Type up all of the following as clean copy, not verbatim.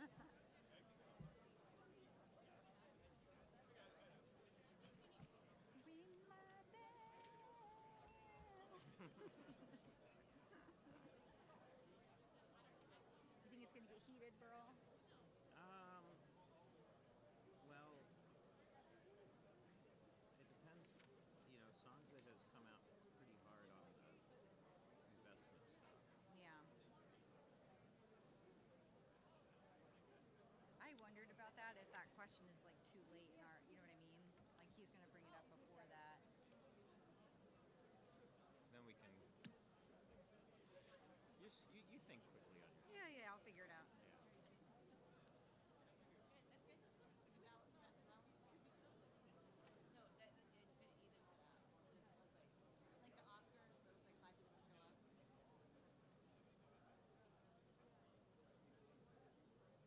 Ring my bell. Do you think it's going to get heated, Burl? Um, well, it depends. You know, Sonza has come out pretty hard on the investment stuff. Yeah. I wondered about that, if that question is like too late in our, you know what I mean? Like he's going to bring it up before that. Then we can. You think quickly on your Yeah, yeah, I'll figure it out. Yeah. No. Long list of stipulations. Water was one of them. His domain. His campaign stipulated that he needed to have hot water or hot tea or something. And they weren't paying anything for that, so he sent the student down to the student bookstore to buy Legion State mugs last minute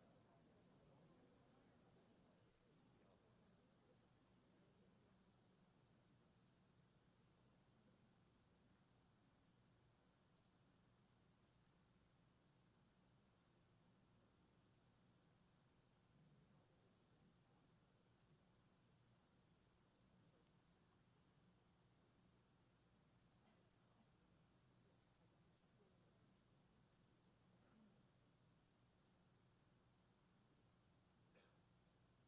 because they couldn't put it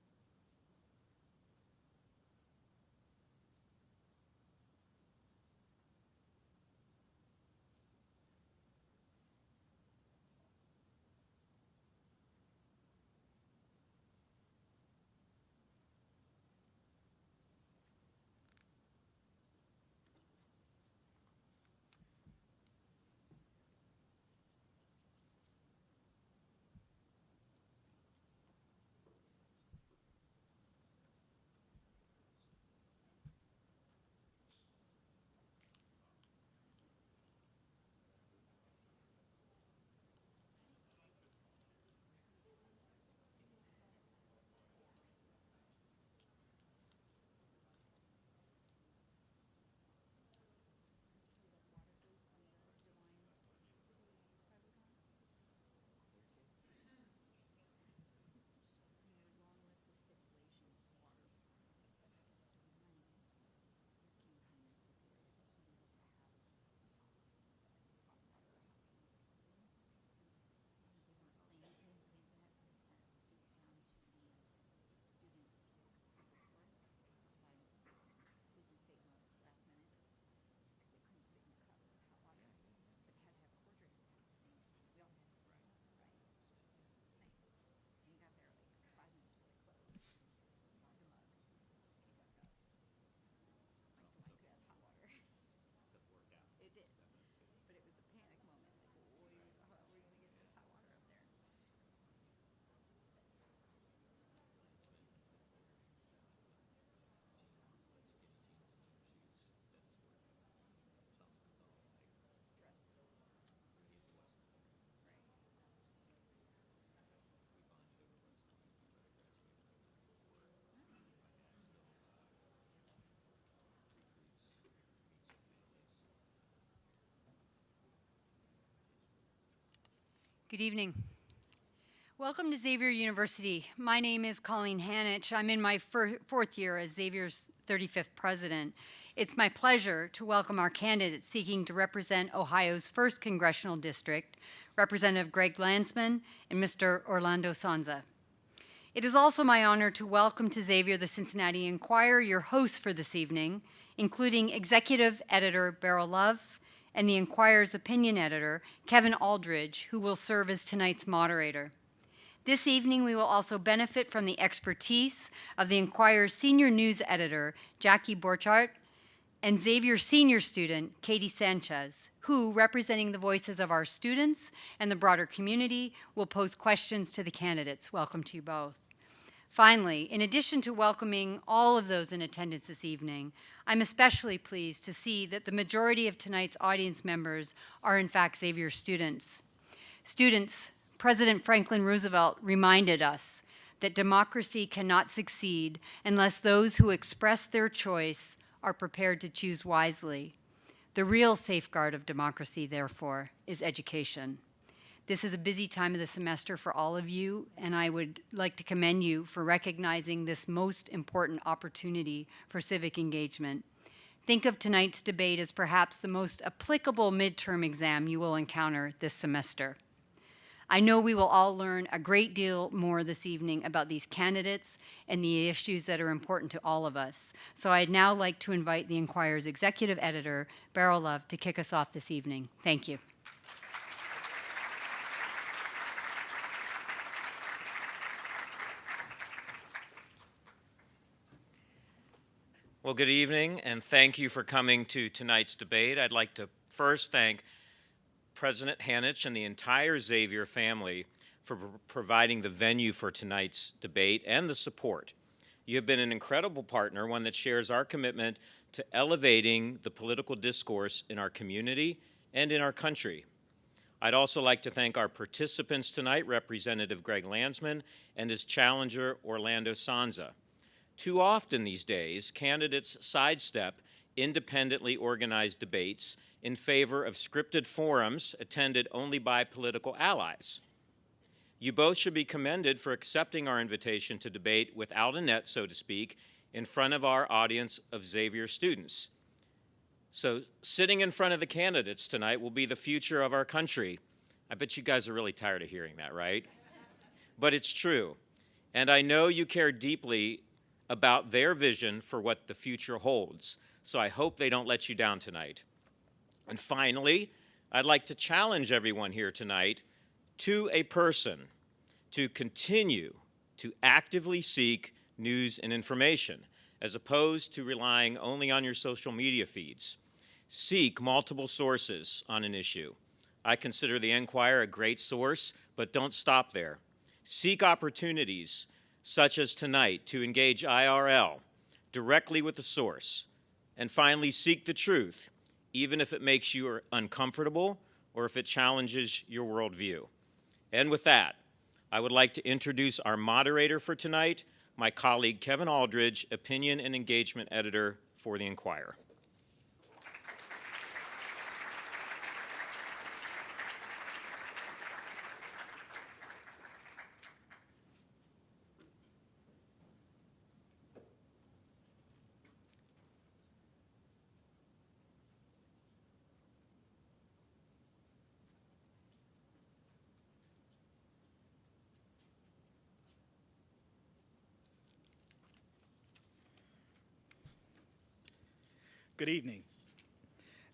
in the cups as hot water, but it had to have cordial. It had to have the same. We always had the same, right? So it was the same. And he got there like 5 minutes before they closed. Bought the mugs. He got up. Like the one could have hot water. Stuff work out. It did. That's good. But it was a panic moment. Like, how are we going to get this hot water up there? Dress. Right. Good evening. Welcome to Xavier University. My name is Colleen Hanich. I'm in my fourth year as Xavier's 35th president. It's my pleasure to welcome our candidates seeking to represent Ohio's 1st Congressional District, Representative Greg Landsman and Mr. Orlando Sonza. It is also my honor to welcome to Xavier the Cincinnati Enquirer, your hosts for this evening, including Executive Editor Beryl Love and the Enquirer's opinion editor, Kevin Aldridge, who will serve as tonight's moderator. This evening, we will also benefit from the expertise of the Enquirer's senior news editor, Jackie Borchardt, and Xavier senior student, Katie Sanchez, who, representing the voices of our students and the broader community, will pose questions to the candidates. Welcome to you both. Finally, in addition to welcoming all of those in attendance this evening, I'm especially pleased to see that the majority of tonight's audience members are in fact Xavier students. Students, President Franklin Roosevelt reminded us that democracy cannot succeed unless those who express their choice are prepared to choose wisely. The real safeguard of democracy, therefore, is education. This is a busy time of the semester for all of you, and I would like to commend you for recognizing this most important opportunity for civic engagement. Think of tonight's debate as perhaps the most applicable midterm exam you will encounter this semester. I know we will all learn a great deal more this evening about these candidates and the issues that are important to all of us. So I'd now like to invite the Enquirer's executive editor, Beryl Love, to kick us off this evening. Thank you. Well, good evening, and thank you for coming to tonight's debate. I'd like to first thank President Hanich and the entire Xavier family for providing the venue for tonight's debate and the support. You have been an incredible partner, one that shares our commitment to elevating the political discourse in our community and in our country. I'd also like to thank our participants tonight, Representative Greg Landsman and his challenger, Orlando Sonza. Too often these days, candidates sidestep independently organized debates in favor of scripted forums attended only by political allies. You both should be commended for accepting our invitation to debate without a net, so to speak, in front of our audience of Xavier students. So sitting in front of the candidates tonight will be the future of our country. I bet you guys are really tired of hearing that, right? But it's true. And I know you care deeply about their vision for what the future holds. So I hope they don't let you down tonight. And finally, I'd like to challenge everyone here tonight to a person to continue to actively seek news and information, as opposed to relying only on your social media feeds. Seek multiple sources on an issue. I consider the Enquirer a great source, but don't stop there. Seek opportunities, such as tonight, to engage IRL directly with the source. And finally, seek the truth, even if it makes you uncomfortable or if it challenges your worldview. And with that, I would like to introduce our moderator for tonight, my colleague Kevin Aldridge, Opinion and Engagement Editor for the Enquirer. Good evening,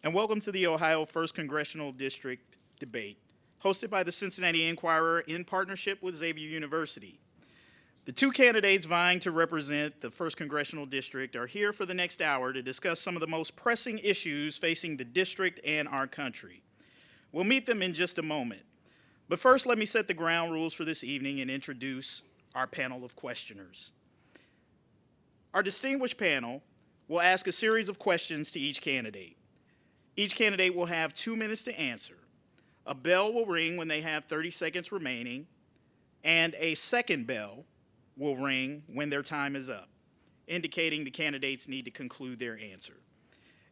and welcome to the Ohio 1st Congressional District debate, hosted by the Cincinnati Enquirer in partnership with Xavier University. The two candidates vying to represent the 1st Congressional District are here for the next hour to discuss some of the most pressing issues facing the district and our country. We'll meet them in just a moment, but first let me set the ground rules for this evening and introduce our panel of questioners. Our distinguished panel will ask a series of questions to each candidate. Each candidate will have 2 minutes to answer. A bell will ring when they have 30 seconds remaining, and a second bell will ring when their time is up, indicating the candidates need to conclude their answer.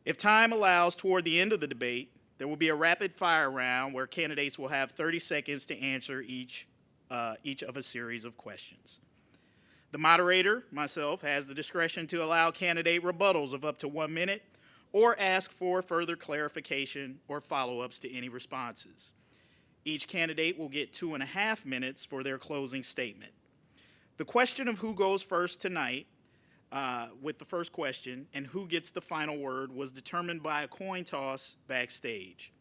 If time allows, toward the end of the debate, there will be a rapid fire round where candidates will have 30 seconds to answer each each of a series of questions. The moderator, myself, has the discretion to allow candidate rebuttals of up to 1 minute or ask for further clarification or follow-ups to any responses. Each candidate will get 2.5 minutes for their closing statement. The question of who goes first tonight with the first question and who gets the final word was determined by a coin toss backstage.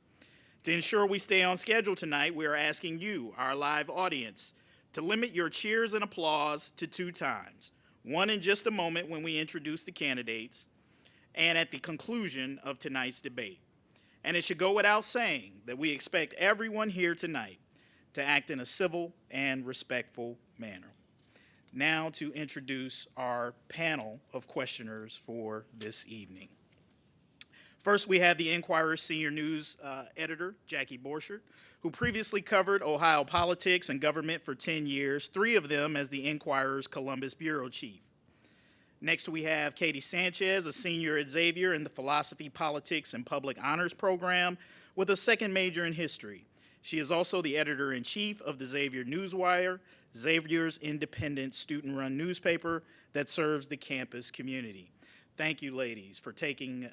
To ensure we stay on schedule tonight, we are asking you, our live audience, to limit your cheers and applause to 2 times, one in just a moment when we introduce the candidates, and at the conclusion of tonight's debate. And it should go without saying that we expect everyone here tonight to act in a civil and respectful manner. Now to introduce our panel of questioners for this evening. First, we have the Inquirer's senior news editor, Jackie Borchert, who previously covered Ohio politics and government for 10 years, 3 of them as the Inquirer's Columbus bureau chief. Next, we have Katie Sanchez, a senior at Xavier in the Philosophy, Politics, and Public Honors program with a second major in history. She is also the editor-in-chief of the Xavier Newswire, Xavier's independent student-run newspaper that serves the campus community. Thank you, ladies, for taking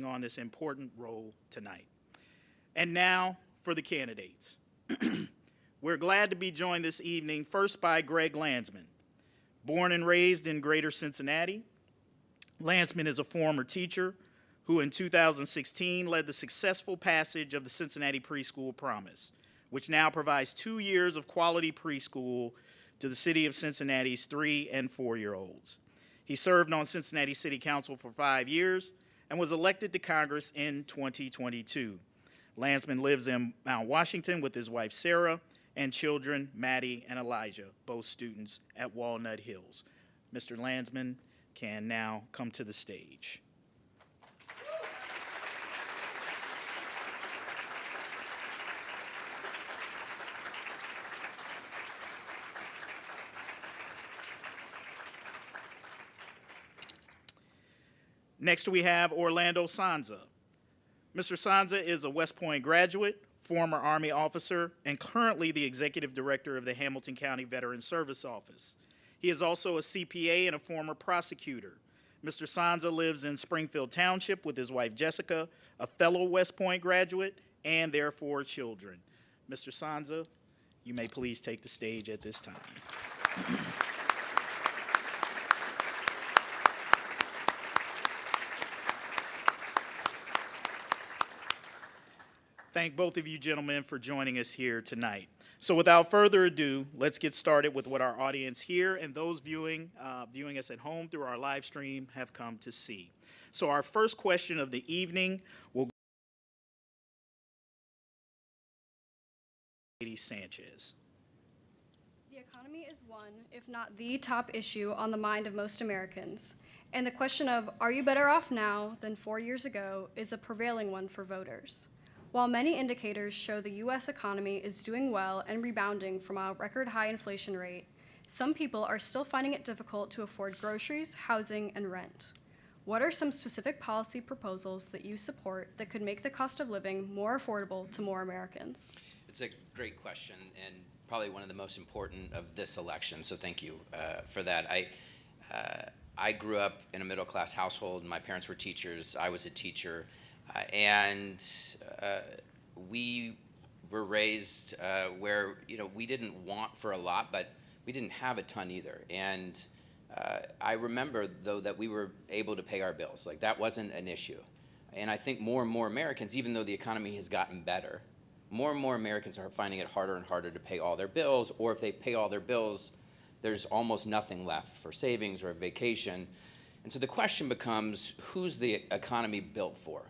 on this important role tonight. And now for the candidates. We're glad to be joined this evening first by Greg Landsman. Born and raised in Greater Cincinnati, Landsman is a former teacher who in 2016 led the successful passage of the Cincinnati Preschool Promise, which now provides 2 years of quality preschool to the city of Cincinnati's 3- and 4-year-olds. He served on Cincinnati City Council for 5 years and was elected to Congress in 2022. Landsman lives in Mount Washington with his wife Sarah and children Maddie and Elijah, both students at Walnut Hills. Mr. Landsman can now come to the stage. Next, we have Orlando Sonza. Mr. Sonza is a West Point graduate, former Army officer, and currently the executive director of the Hamilton County Veteran Service Office. He is also a CPA and a former prosecutor. Mr. Sonza lives in Springfield Township with his wife Jessica, a fellow West Point graduate, and their 4 children. Mr. Sonza, you may please take the stage at this time. Thank both of you gentlemen for joining us here tonight. So without further ado, let's get started with what our audience here and those viewing us at home through our live stream have come to see. So our first question of the evening will go to Katie Sanchez. The economy is one, if not the top issue on the mind of most Americans. And the question of, are you better off now than 4 years ago, is a prevailing one for voters. While many indicators show the U.S. economy is doing well and rebounding from a record high inflation rate, some people are still finding it difficult to afford groceries, housing, and rent. What are some specific policy proposals that you support that could make the cost of living more affordable to more Americans? It's a great question and probably one of the most important of this election, so thank you for that. I grew up in a middle-class household. My parents were teachers. I was a teacher. And we were raised where, we didn't want for a lot, but we didn't have a ton either. And I remember, though, that we were able to pay our bills. Like, that wasn't an issue. And I think more and more Americans, even though the economy has gotten better, more and more Americans are finding it harder and harder to pay all their bills, or if they pay all their bills, there's almost nothing left for savings or a vacation. And so the question becomes, who's the economy built for?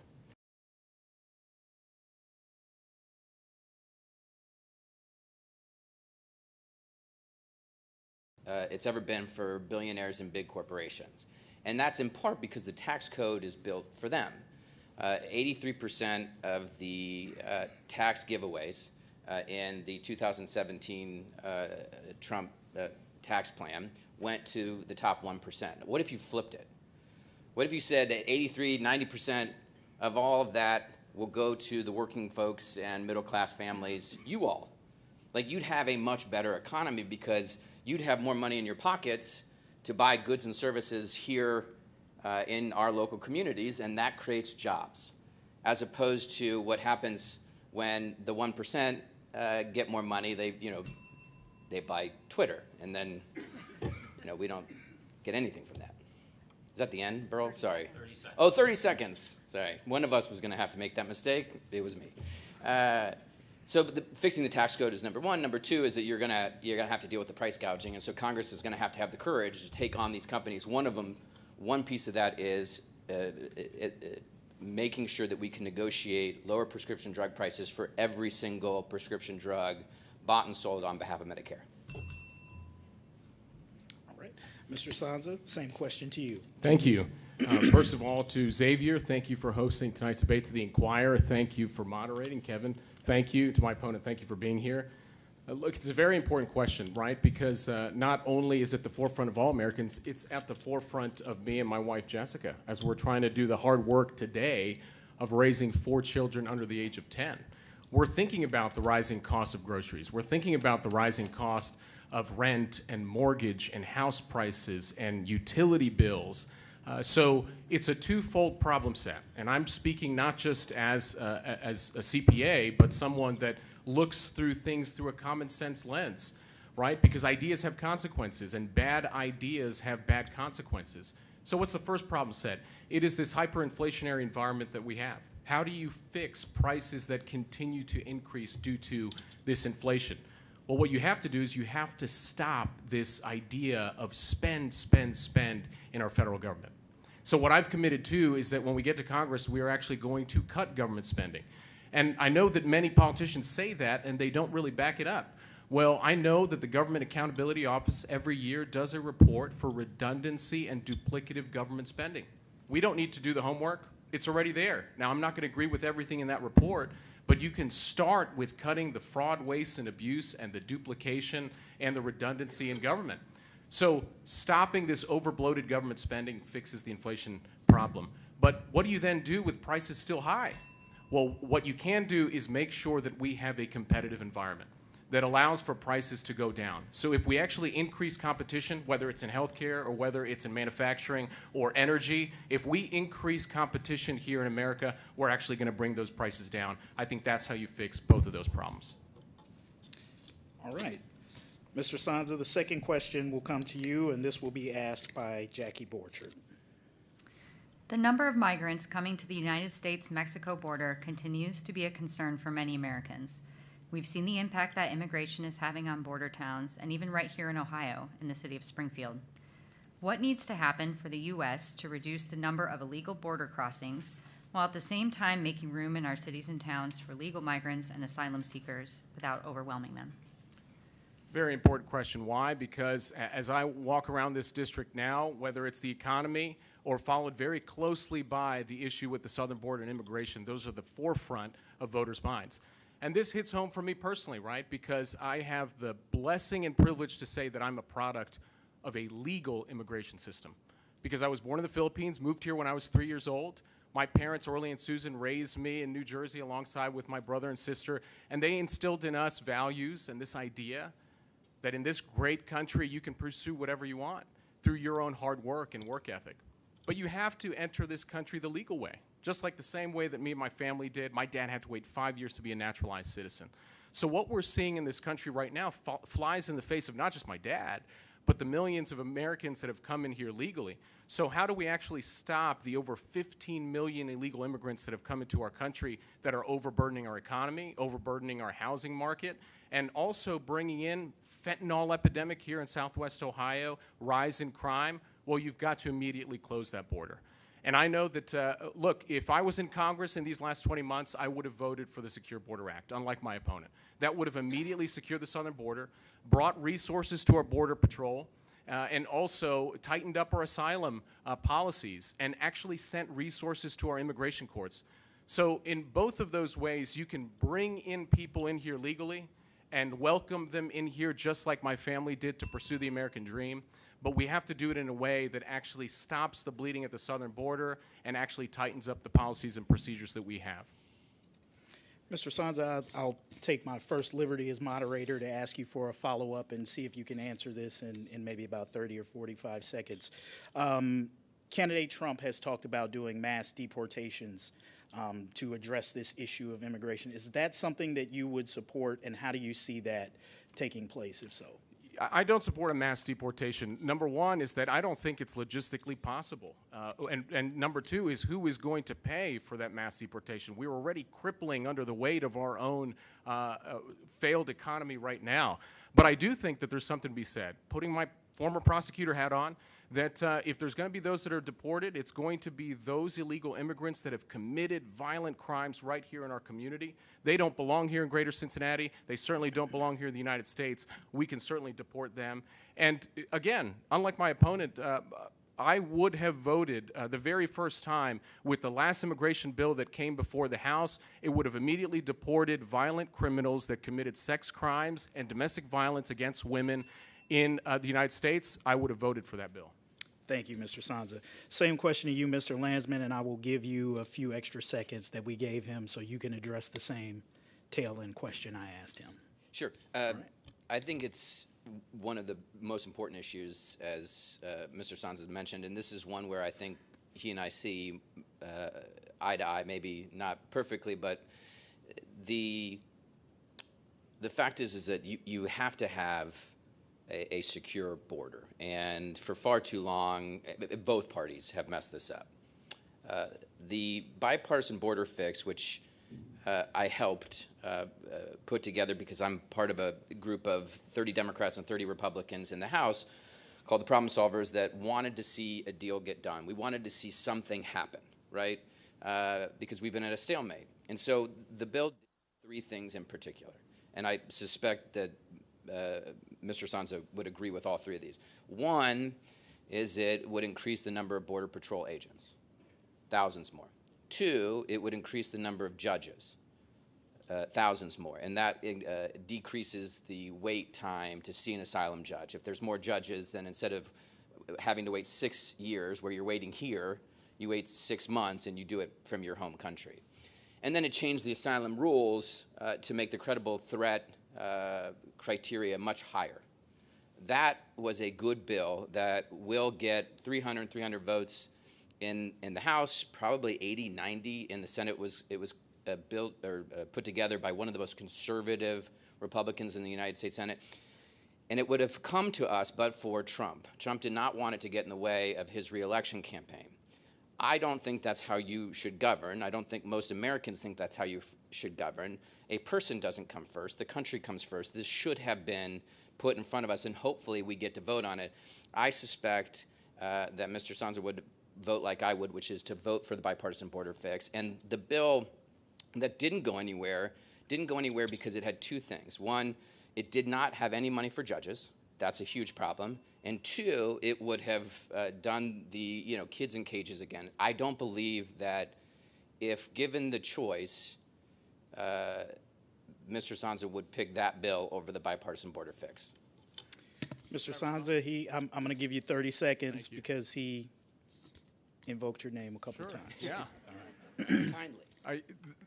It's ever been for billionaires and big corporations. And that's in part because the tax code is built for them. 83% of the tax giveaways in the 2017 Trump tax plan went to the top 1%. What if you flipped it? What if you said that 83, 90% of all of that will go to the working folks and middle-class families, you all, Like, you'd have a much better economy because you'd have more money in your pockets to buy goods and services here in our local communities, and that creates jobs, as opposed to what happens when the 1% get more money. They buy Twitter, and then we don't get anything from that. Is that the end, Burl? Sorry. 30 seconds. Oh, 30 seconds. Sorry. One of us was going to have to make that mistake. It was me. So fixing the tax code is number one. Number two is that you're gonna have to deal with the price gouging, and so Congress is going to have the courage to take on these companies. One piece of that is making sure that we can negotiate lower prescription drug prices for every single prescription drug bought and sold on behalf of Medicare. All right. Mr. Sonza, same question to you. Thank you. First of all, to Xavier, thank you for hosting tonight's debate. To the Inquirer, thank you for moderating. Kevin, thank you. To my opponent, thank you for being here. Look, it's a very important question, right? Because not only is it the forefront of all Americans, it's at the forefront of me and my wife, Jessica, as we're trying to do the hard work today of raising 4 children under the age of 10. We're thinking about the rising cost of groceries. We're thinking about the rising cost of rent and mortgage and house prices and utility bills. So it's a twofold problem set. And I'm speaking not just as a CPA, but someone that looks through things through a common sense lens, right? Because ideas have consequences, and bad ideas have bad consequences. So what's the first problem set? It is this hyperinflationary environment that we have. How do you fix prices that continue to increase due to this inflation? Well, what you have to do is you have to stop this idea of spend, spend, spend in our federal government. So what I've committed to is that when we get to Congress, we are actually going to cut government spending. And I know that many politicians say that, and they don't really back it up. Well, I know that the Government Accountability Office every year does a report for redundancy and duplicative government spending. We don't need to do the homework. It's already there. Now, I'm not going to agree with everything in that report, but you can start with cutting the fraud, waste, and abuse and the duplication and the redundancy in government. So stopping this over-bloated government spending fixes the inflation problem. But what do you then do with prices still high? Well, what you can do is make sure that we have a competitive environment that allows for prices to go down. So if we actually increase competition, whether it's in healthcare or whether it's in manufacturing or energy, if we increase competition here in America, we're actually going to bring those prices down. I think that's how you fix both of those problems. All right. Mr. Sonza, the second question will come to you, and this will be asked by Jackie Borchard. The number of migrants coming to the United States-Mexico border continues to be a concern for many Americans. We've seen the impact that immigration is having on border towns, and even right here in Ohio, in the city of Springfield. What needs to happen for the U.S. to reduce the number of illegal border crossings, while at the same time making room in our cities and towns for legal migrants and asylum seekers without overwhelming them? Very important question. Why? Because as I walk around this district now, whether it's the economy or followed very closely by the issue with the southern border and immigration, those are the forefront of voters' minds. And this hits home for me personally, right? Because I have the blessing and privilege to say that I'm a product of a legal immigration system. Because I was born in the Philippines, moved here when I was 3 years old. My parents, Orly and Susan, raised me in New Jersey alongside with my brother and sister, and they instilled in us values and this idea that in this great country you can pursue whatever you want through your own hard work and work ethic. But you have to enter this country the legal way, just like the same way that me and my family did. My dad had to wait 5 years to be a naturalized citizen. So what we're seeing in this country right now flies in the face of not just my dad, but the millions of Americans that have come in here legally. So how do we actually stop the over 15 million illegal immigrants that have come into our country that are overburdening our economy, overburdening our housing market, and also bringing in fentanyl epidemic here in Southwest Ohio, rise in crime? Well, you've got to immediately close that border. And I know that, look, if I was in Congress in these last 20 months, I would have voted for the Secure Border Act, unlike my opponent. That would have immediately secured the southern border, brought resources to our Border Patrol, and also tightened up our asylum policies and actually sent resources to our immigration courts. So in both of those ways, you can bring in people in here legally and welcome them in here just like my family did to pursue the American dream. But we have to do it in a way that actually stops the bleeding at the southern border and actually tightens up the policies and procedures that we have. Mr. Sonza, I'll take my first liberty as moderator to ask you for a follow-up and see if you can answer this in maybe about 30 or 45 seconds. Candidate Trump has talked about doing mass deportations to address this issue of immigration. Is that something that you would support, and how do you see that taking place, if so? I don't support a mass deportation. Number one is that I don't think it's logistically possible. And number two is who is going to pay for that mass deportation? We're already crippling under the weight of our own failed economy right now. But I do think that there's something to be said. Putting my former prosecutor hat on, that if there's going to be those that are deported, it's going to be those illegal immigrants that have committed violent crimes right here in our community. They don't belong here in Greater Cincinnati. They certainly don't belong here in the United States. We can certainly deport them. And again, unlike my opponent, I would have voted the very first time with the last immigration bill that came before the House. It would have immediately deported violent criminals that committed sex crimes and domestic violence against women in the United States. I would have voted for that bill. Thank you, Mr. Sonza. Same question to you, Mr. Landsman, and I will give you a few extra seconds that we gave him so you can address the same tail-end question I asked him. Sure. Right. I think it's one of the most important issues, as Mr. Sonza mentioned, and this is one where I think he and I see eye to eye, maybe not perfectly, but the fact is that you have to have a secure border. And for far too long, both parties have messed this up. The bipartisan border fix, which I helped put together because I'm part of a group of 30 Democrats and 30 Republicans in the House called the Problem Solvers that wanted to see a deal get done. We wanted to see something happen, right? Because we've been at a stalemate. And so the bill did three things in particular. And I suspect that Mr. Sonza would agree with all three of these. One is it would increase the number of Border Patrol agents, thousands more. Two, it would increase the number of judges, thousands more, and that decreases the wait time to see an asylum judge. If there's more judges, then instead of having to wait 6 years where you're waiting here, you wait 6 months and you do it from your home country. And then it changed the asylum rules to make the credible threat criteria much higher. That was a good bill that will get 300 votes in the House, probably 80, 90 in the Senate. It was built or put together by one of the most conservative Republicans in the United States Senate. And it would have come to us but for Trump. Trump did not want it to get in the way of his reelection campaign. I don't think that's how you should govern. I don't think most Americans think that's how you should govern. A person doesn't come first. The country comes first. This should have been put in front of us, and hopefully we get to vote on it. I suspect that Mr. Sonza would vote like I would, which is to vote for the bipartisan border fix. And the bill that didn't go anywhere because it had two things. One, it did not have any money for judges. That's a huge problem. And two, it would have done the kids in cages again. I don't believe that if given the choice, Mr. Sonza would pick that bill over the bipartisan border fix. Mr. Sonza, I'm going to give you 30 seconds because he invoked your name a couple of times. Yeah. All right. Kindly.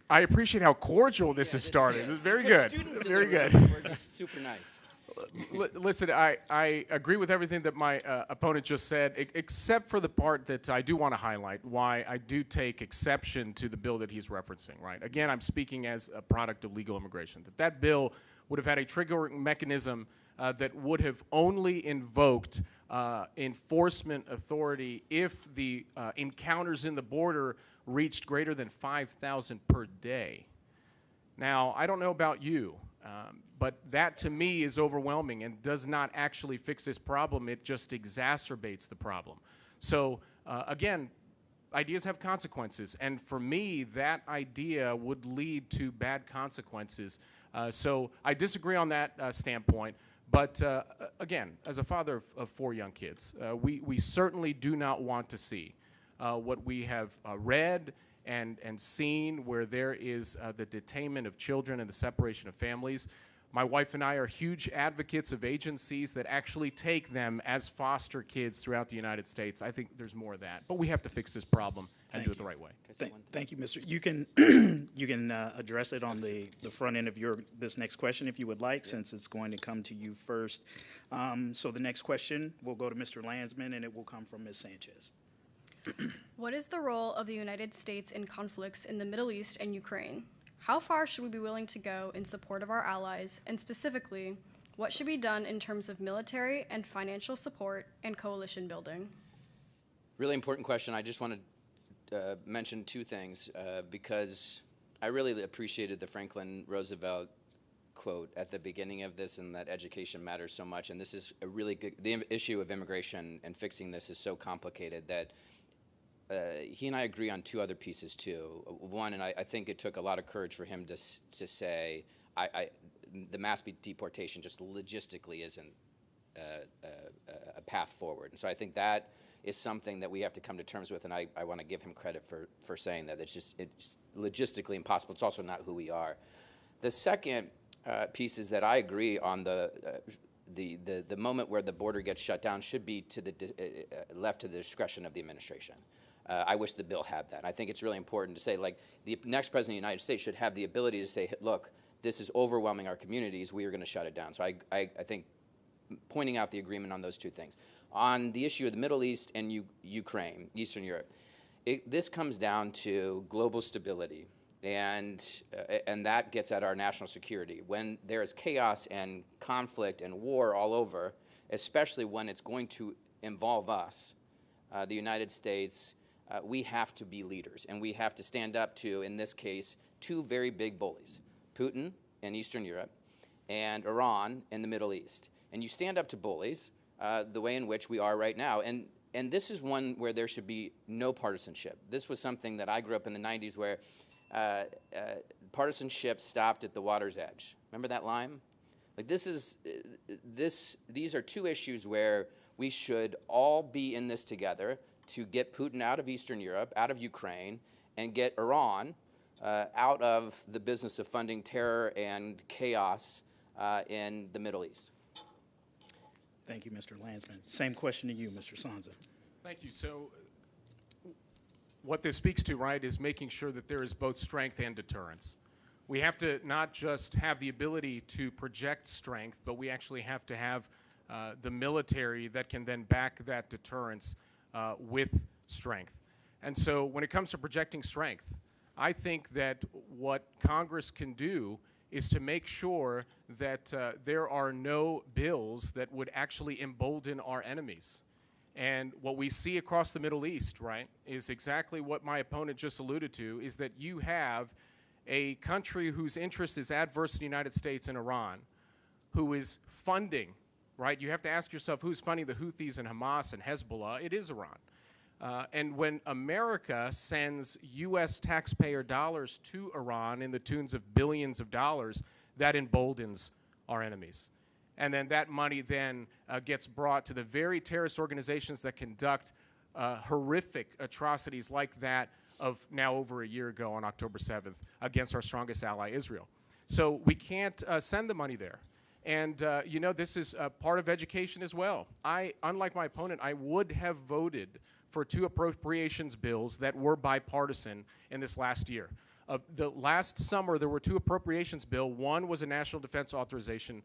I appreciate how cordial this has started. It's very good. Students Very in the good. room, we're just super nice. Listen, I agree with everything that my opponent just said, except for the part that I do want to highlight, why I do take exception to the bill that he's referencing, right? Again, I'm speaking as a product of legal immigration. That bill would have had a triggering mechanism that would have only invoked enforcement authority if the encounters in the border reached greater than 5,000 per day. Now, I don't know about you, but that to me is overwhelming and does not actually fix this problem. It just exacerbates the problem. So again, ideas have consequences. And for me, that idea would lead to bad consequences. So I disagree on that standpoint. But again, as a father of 4 young kids, we certainly do not want to see what we have read and seen, where there is the detainment of children and the separation of families. My wife and I are huge advocates of agencies that actually take them as foster kids throughout the United States. I think there's more of that. But we have to fix this problem and do it the right way. Thank you, Mr. You can you can address it on the front end of this next question if you would like, since it's going to come to you first. So the next question will go to Mr. Landsman, and it will come from Ms. Sanchez. What is the role of the United States in conflicts in the Middle East and Ukraine? How far should we be willing to go in support of our allies, and specifically, what should be done in terms of military and financial support and coalition building? Really important question. I just want to mention two things because I really appreciated the Franklin Roosevelt quote at the beginning of this, and that education matters so much. And this is a really good, the issue of immigration and fixing this is so complicated that he and I agree on two other pieces too. One, and I think it took a lot of courage for him to say, the mass deportation just logistically isn't a path forward. And so I think that is something that we have to come to terms with, and I want to give him credit for saying that. It's logistically impossible. It's also not who we are. The second piece is that I agree on the moment where the border gets shut down should be left to the discretion of the administration. I wish the bill had that. I think it's really important to say, like, the next president of the United States should have the ability to say, look, this is overwhelming our communities, we are going to shut it down. So I think pointing out the agreement on those two things. On the issue of the Middle East and Ukraine, Eastern Europe, this comes down to global stability, and that gets at our national security. When there is chaos and conflict and war all over, especially when it's going to involve us, the United States, we have to be leaders, and we have to stand up to, in this case, two very big bullies, Putin in Eastern Europe and Iran in the Middle East. And you stand up to bullies the way in which we are right now. And this is one where there should be no partisanship. This was something that I grew up in the 90s where partisanship stopped at the water's edge. Remember that line? Like these are two issues where we should all be in this together to get Putin out of Eastern Europe, out of Ukraine, and get Iran out of the business of funding terror and chaos in the Middle East. Thank you, Mr. Landsman. Same question to you, Mr. Sonza. Thank you. So what this speaks to, right, is making sure that there is both strength and deterrence. We have to not just have the ability to project strength, but we actually have to have the military that can then back that deterrence with strength. And so when it comes to projecting strength, I think that what Congress can do is to make sure that there are no bills that would actually embolden our enemies. And what we see across the Middle East, right, is exactly what my opponent just alluded to, is that you have a country whose interest is adverse to the United States and Iran, who is funding, right? You have to ask yourself who's funding the Houthis and Hamas and Hezbollah. It is Iran. And when America sends U.S. taxpayer dollars to Iran in the tunes of billions of dollars, that emboldens our enemies. And then that money then gets brought to the very terrorist organizations that conduct horrific atrocities like that of now over a year ago on October 7th against our strongest ally, Israel. So we can't send the money there. And, you know, this is part of education as well. Unlike my opponent, I would have voted for two appropriations bills that were bipartisan in this last year. The last summer, there were two appropriations bills. One was a national defense authorization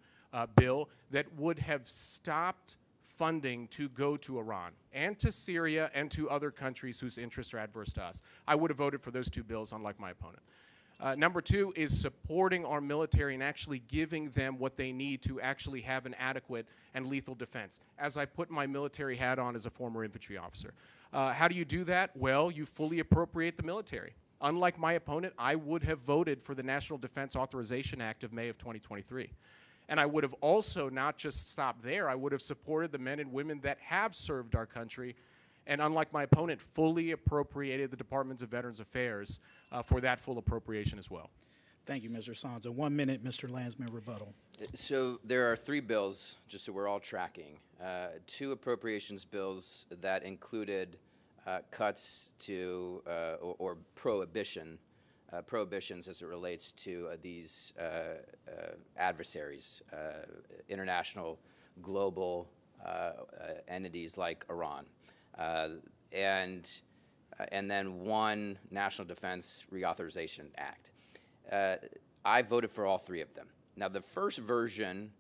bill that would have stopped funding to go to Iran and to Syria and to other countries whose interests are adverse to us. I would have voted for those two bills, unlike my opponent. Number two is supporting our military and actually giving them what they need to actually have an adequate and lethal defense, as I put my military hat on as a former infantry officer. How do you do that? Well, you fully appropriate the military. Unlike my opponent, I would have voted for the National Defense Authorization Act of May of 2023. And I would have also not just stopped there, I would have supported the men and women that have served our country, and unlike my opponent, fully appropriated the Department of Veterans Affairs for that full appropriation as well. Thank you, Mr. Sonza. 1 minute, Mr. Landsman, rebuttal. So there are three bills, just so we're all tracking. Two appropriations bills that included cuts to or prohibition prohibitions as it relates to these adversaries, international, global entities like Iran, and then one National Defense Reauthorization Act. I voted for all three of them. Now, the first version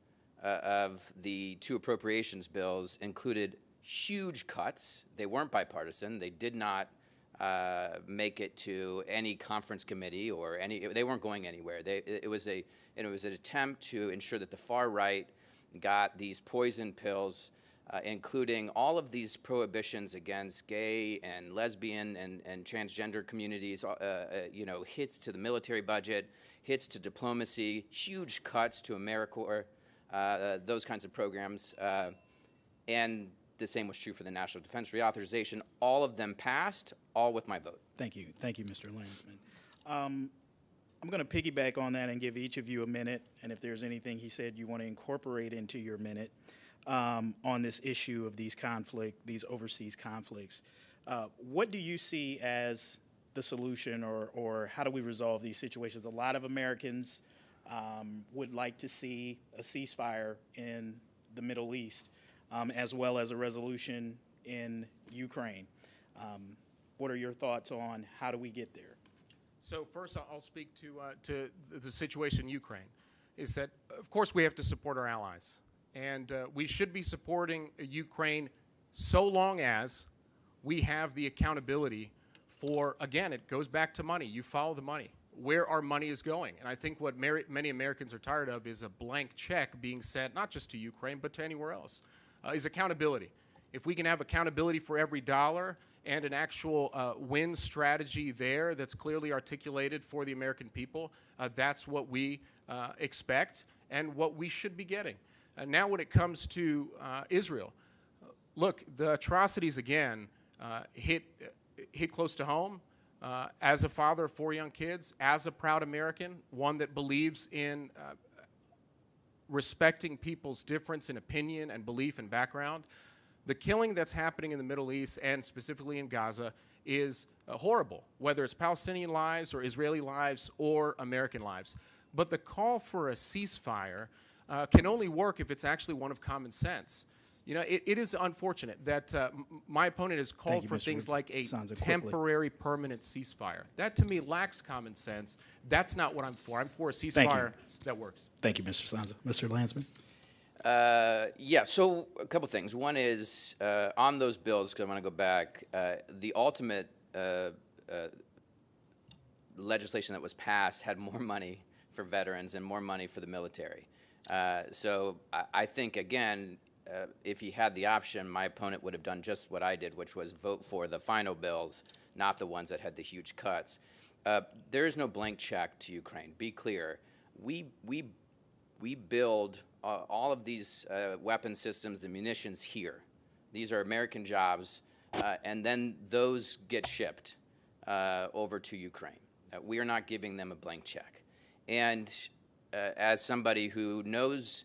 of the two appropriations bills included huge cuts. They weren't bipartisan. They did not make it to any conference committee or any. They weren't going anywhere. It was an attempt to ensure that the far right got these poison pills, including all of these prohibitions against gay and lesbian and transgender communities. Hits to the military budget, hits to diplomacy, huge cuts to AmeriCorps, those kinds of programs, and the same was true for the National Defense Reauthorization. All of them passed, all with my vote. Thank you, Mr. Landsman. I'm going to piggyback on that and give each of you a minute, and if there's anything he said you want to incorporate into your minute on this issue of these overseas conflicts. What do you see as the solution, or how do we resolve these situations? A lot of Americans would like to see a ceasefire in the Middle East, as well as a resolution in Ukraine. What are your thoughts on how do we get there? So first, I'll speak to the situation in Ukraine. Is that, of course, we have to support our allies. And we should be supporting Ukraine so long as we have the accountability for, again, it goes back to money. You follow the money, where our money is going. And I think what many Americans are tired of is a blank check being sent, not just to Ukraine, but to anywhere else, is accountability. If we can have accountability for every dollar and an actual win strategy there that's clearly articulated for the American people, that's what we expect and what we should be getting. Now when it comes to Israel, look, the atrocities again hit close to home. As a father of 4 young kids, as a proud American, one that believes in respecting people's difference in opinion and belief and background, the killing that's happening in the Middle East and specifically in Gaza is horrible, whether it's Palestinian lives or Israeli lives or American lives. But the call for a ceasefire can only work if it's actually one of common sense. You know, it is unfortunate that my opponent has called for things like a temporary permanent ceasefire. That to me lacks common sense. That's not what I'm for. I'm for a ceasefire that works. Thank you, Mr. Sonza. Mr. Landsman? Yeah, so a couple things. One is on those bills, because I want to go back, the ultimate legislation that was passed had more money for veterans and more money for the military. So I think, again, if he had the option, my opponent would have done just what I did, which was vote for the final bills, not the ones that had the huge cuts. There is no blank check to Ukraine. Be clear. We build all of these weapon systems, the munitions here. These are American jobs, and then those get shipped over to Ukraine. We are not giving them a blank check. And as somebody who knows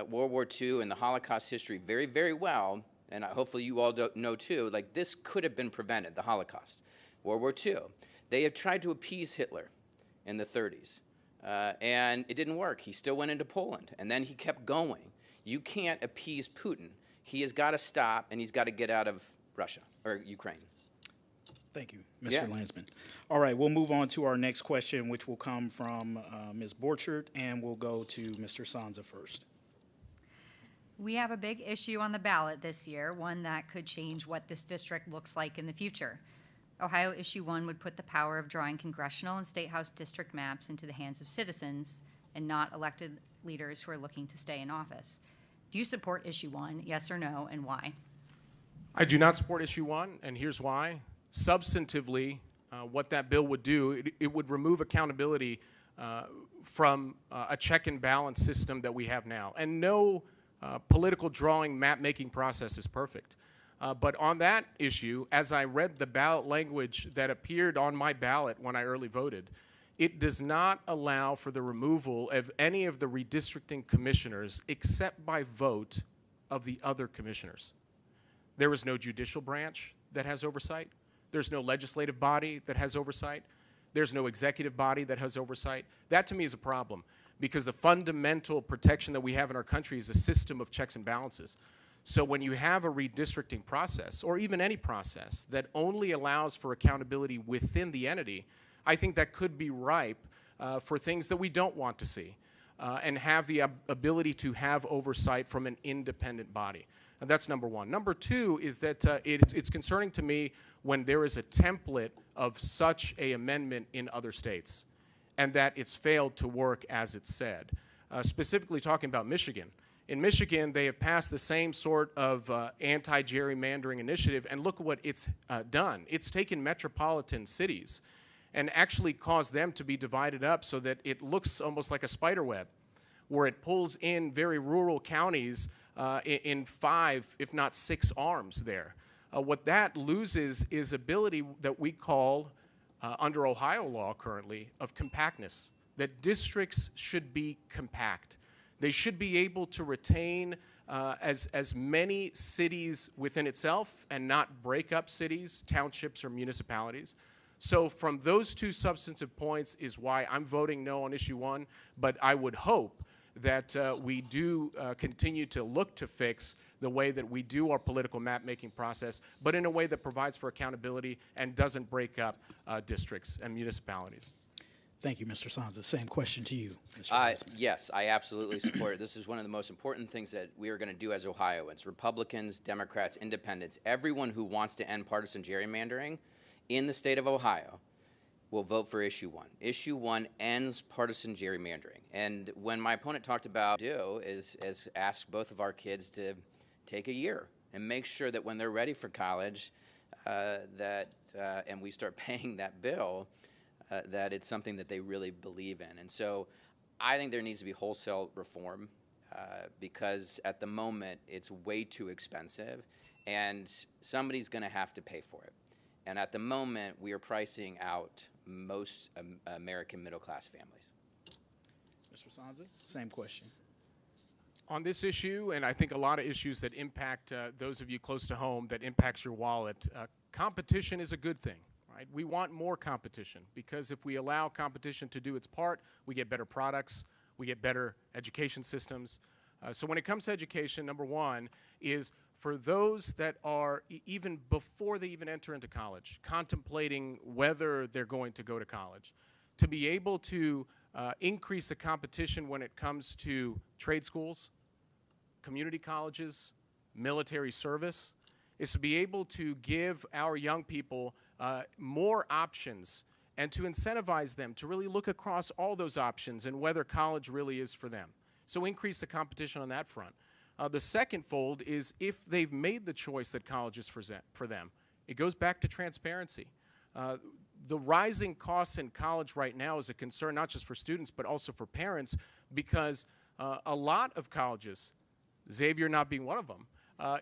World War II and the Holocaust history very, very well, and hopefully you all know too, like this could have been prevented, the Holocaust. World War II. They have tried to appease Hitler in the 30s, and it didn't work. He still went into Poland, and then he kept going. You can't appease Putin. He has got to stop, and he's got to get out of Russia, or Ukraine. Thank you, Mr. Landsman. All right, we'll move on to our next question, which will come from Ms. Borchert, and we'll go to Mr. Sonza first. We have a big issue on the ballot this year, one that could change what this district looks like in the future. Ohio Issue 1 would put the power of drawing congressional and state house district maps into the hands of citizens and not elected leaders who are looking to stay in office. Do you support Issue 1, yes or no, and why? I do not support Issue 1, and here's why. Substantively, what that bill would do, it would remove accountability from a check and balance system that we have now. And no political drawing map-making process is perfect. But on that issue, as I read the ballot language that appeared on my ballot when I early voted, it does not allow for the removal of any of the redistricting commissioners except by vote of the other commissioners. There is no judicial branch that has oversight. There's no legislative body that has oversight. There's no executive body that has oversight. That to me is a problem, because the fundamental protection that we have in our country is a system of checks and balances. So when you have a redistricting process, or even any process that only allows for accountability within the entity, I think that could be ripe for things that we don't want to see, and have the ability to have oversight from an independent body. And that's number one. Number two is that it's concerning to me when there is a template of such an amendment in other states, and that it's failed to work as it's said. Specifically talking about Michigan. In Michigan, they have passed the same sort of anti-gerrymandering initiative, and look at what it's done. It's taken metropolitan cities and actually caused them to be divided up so that it looks almost like a spider web, where it pulls in very rural counties in 5, if not 6 arms there. What that loses is ability that we call, under Ohio law currently, of compactness, that districts should be compact. They should be able to retain as many cities within itself and not break up cities, townships, or municipalities. So from those two substantive points is why I'm voting no on issue 1, but I would hope that we do continue to look to fix the way that we do our political map-making process, but in a way that provides for accountability and doesn't break up districts and municipalities. Thank you, Mr. Sonza. Same question to you, Mr. Landsman. Yes, I absolutely support it. This is one of the most important things that we are going to do as Ohioans. Republicans, Democrats, Independents, everyone who wants to end partisan gerrymandering in the state of Ohio will vote for issue 1. Issue 1 ends partisan gerrymandering. And when my opponent talked about is ask both of our kids to take a year and make sure that when they're ready for college, and we start paying that bill, that it's something that they really believe in. And so I think there needs to be wholesale reform because at the moment it's way too expensive and somebody's going to have to pay for it. And at the moment we are pricing out most American middle-class families. Mr. Sonza, same question. On this issue, and I think a lot of issues that impact those of you close to home, that impacts your wallet, competition is a good thing. Right? We want more competition, because if we allow competition to do its part, we get better products, we get better education systems. So when it comes to education, number one is for those that are, even before they even enter into college, contemplating whether they're going to go to college, to be able to increase the competition when it comes to trade schools, community colleges, military service, is to be able to give our young people more options and to incentivize them to really look across all those options and whether college really is for them. So increase the competition on that front. The second fold is if they've made the choice that college is for them, it goes back to transparency. The rising costs in college right now is a concern not just for students but also for parents, because a lot of colleges, Xavier not being one of them,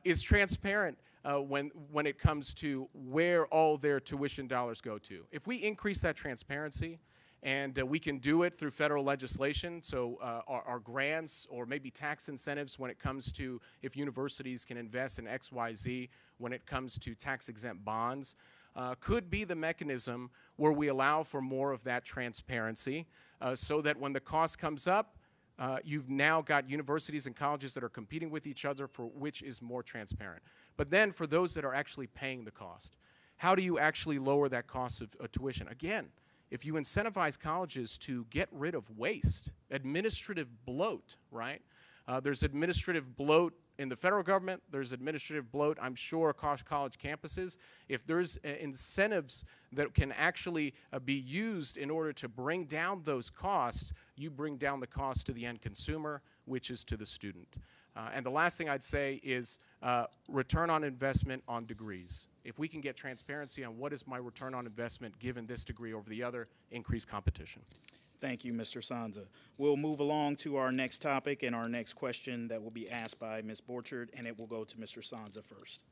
is transparent when it comes to where all their tuition dollars go to. If we increase that transparency, and we can do it through federal legislation, so our grants or maybe tax incentives when it comes to if universities can invest in X, Y, Z when it comes to tax-exempt bonds, could be the mechanism where we allow for more of that transparency so that when the cost comes up, you've now got universities and colleges that are competing with each other for which is more transparent. But then for those that are actually paying the cost, how do you actually lower that cost of tuition? Again, if you incentivize colleges to get rid of waste, administrative bloat, right? There's administrative bloat in the federal government. There's administrative bloat, I'm sure, across college campuses. If there's incentives that can actually be used in order to bring down those costs, you bring down the cost to the end consumer, which is to the student. And the last thing I'd say is return on investment on degrees. If we can get transparency on what is my return on investment given this degree over the other, increase competition. Thank you, Mr. Sonza. We'll move along to our next topic and our next question that will be asked by Ms. Borchard, and it will go to Mr. Sonza first.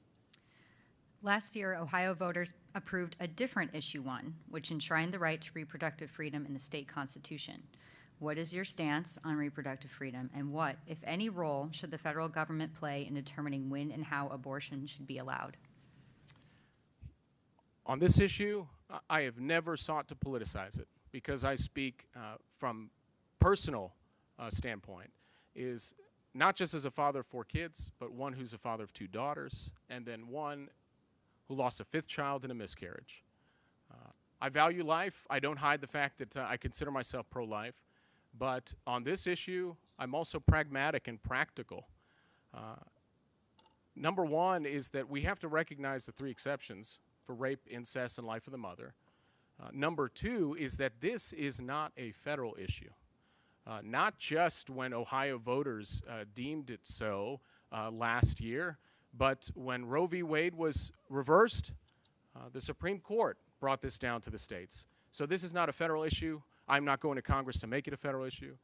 Last year, Ohio voters approved a different issue 1, which enshrined the right to reproductive freedom in the state constitution. What is your stance on reproductive freedom, and what, if any, role should the federal government play in determining when and how abortion should be allowed? On this issue, I have never sought to politicize it because I speak from personal standpoint, is not just as a father of 4 kids, but one who's a father of 2 daughters, and then one who lost a 5th child in a miscarriage. I value life. I don't hide the fact that I consider myself pro-life, but on this issue, I'm also pragmatic and practical. Number one is that we have to recognize the 3 exceptions for rape, incest, and life of the mother. Number 2 is that this is not a federal issue. Not just when Ohio voters deemed it so last year, but when Roe v. Wade was reversed, the Supreme Court brought this down to the states. So this is not a federal issue. I'm not going to Congress to make it a federal issue.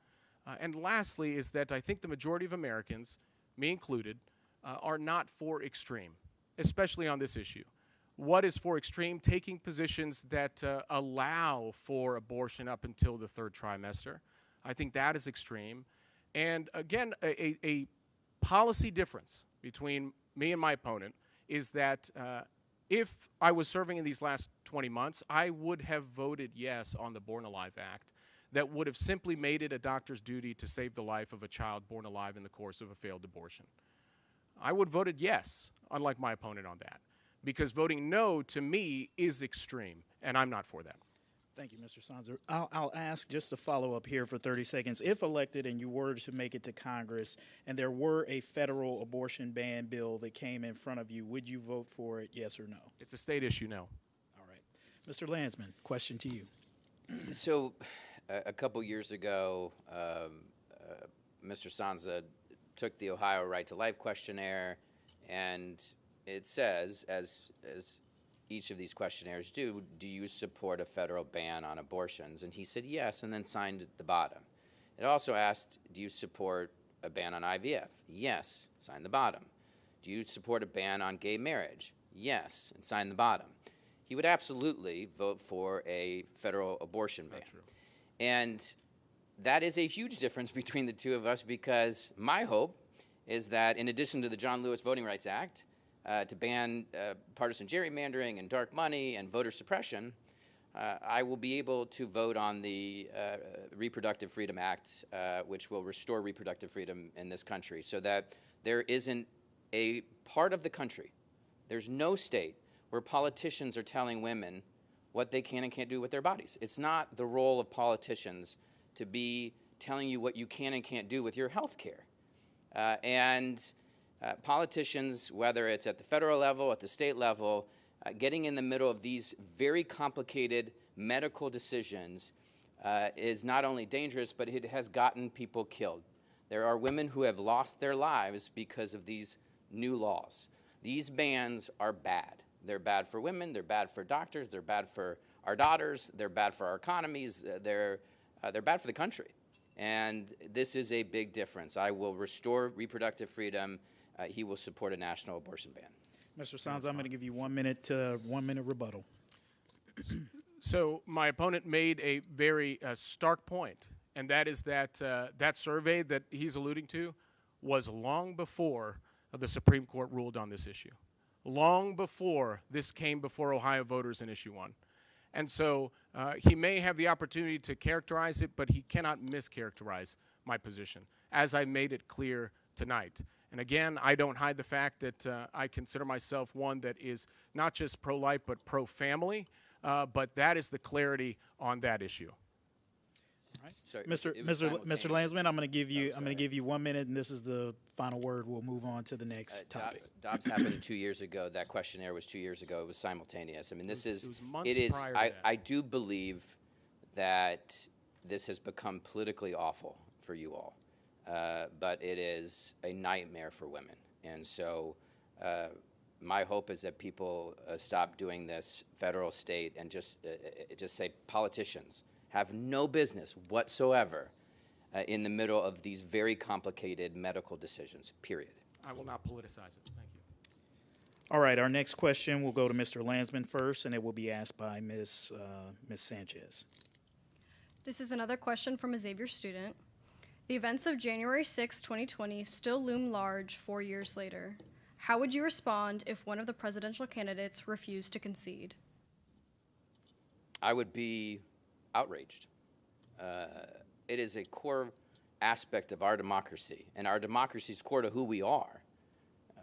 And lastly is that I think the majority of Americans, me included, are not for extreme, especially on this issue. What is for extreme? Taking positions that allow for abortion up until the 3rd trimester. I think that is extreme. And again, a policy difference between me and my opponent is that if I was serving in these last 20 months, I would have voted yes on the Born Alive Act that would have simply made it a doctor's duty to save the life of a child born alive in the course of a failed abortion. I would have voted yes, unlike my opponent on that, because voting no to me is extreme, and I'm not for that. Thank you, Mr. Sonza. I'll ask just to follow up here for 30 seconds. If elected and you were to make it to Congress and there were a federal abortion ban bill that came in front of you, would you vote for it, yes or no? It's a state issue, no. All right. Mr. Landsman, question to you. So a couple years ago, Mr. Sonza took the Ohio Right to Life questionnaire, and it says, as each of these questionnaires do you support a federal ban on abortions? And he said yes, and then signed at the bottom. It also asked, do you support a ban on IVF? Yes, signed the bottom. Do you support a ban on gay marriage? Yes, and signed the bottom. He would absolutely vote for a federal abortion ban. And that is a huge difference between the two of us, because my hope is that in addition to the John Lewis Voting Rights Act, to ban partisan gerrymandering and dark money and voter suppression, I will be able to vote on the Reproductive Freedom Act, which will restore reproductive freedom in this country, so that there isn't a part of the country, there's no state where politicians are telling women what they can and can't do with their bodies. It's not the role of politicians to be telling you what you can and can't do with your health care. Politicians, whether it's at the federal level, at the state level, getting in the middle of these very complicated medical decisions is not only dangerous, but it has gotten people killed. There are women who have lost their lives because of these new laws. These bans are bad. They're bad for women, they're bad for doctors, they're bad for our daughters, they're bad for our economies, they're bad for the country. And this is a big difference. I will restore reproductive freedom. He will support a national abortion ban. Mr. Sonza, I'm going to give you 1 minute rebuttal. So my opponent made a very stark point, and that is that that survey that he's alluding to was long before the Supreme Court ruled on this issue, long before this came before Ohio voters in Issue 1. And so he may have the opportunity to characterize it, but he cannot mischaracterize my position, as I made it clear tonight. And again, I don't hide the fact that I consider myself one that is not just pro-life, but pro-family, but that is the clarity on that issue. All right. Sorry, Mr. Landsman, I'm going to give you 1 minute, and this is the final word. We'll move on to the next topic. Dobbs happened 2 years ago. That questionnaire was 2 years ago. It was simultaneous. I mean, It was months prior to that. I do believe that this has become politically awful for you all, but it is a nightmare for women. And so my hope is that people stop doing this, federal, state, and just say politicians have no business whatsoever in the middle of these very complicated medical decisions, period. I will not politicize it. Thank you. All right, our next question will go to Mr. Landsman first, and it will be asked by Ms. Sanchez. This is another question from a Xavier student. The events of January 6, 2020 still loom large 4 years later. How would you respond if one of the presidential candidates refused to concede? I would be outraged. It is a core aspect of our democracy, and our democracy is core to who we are.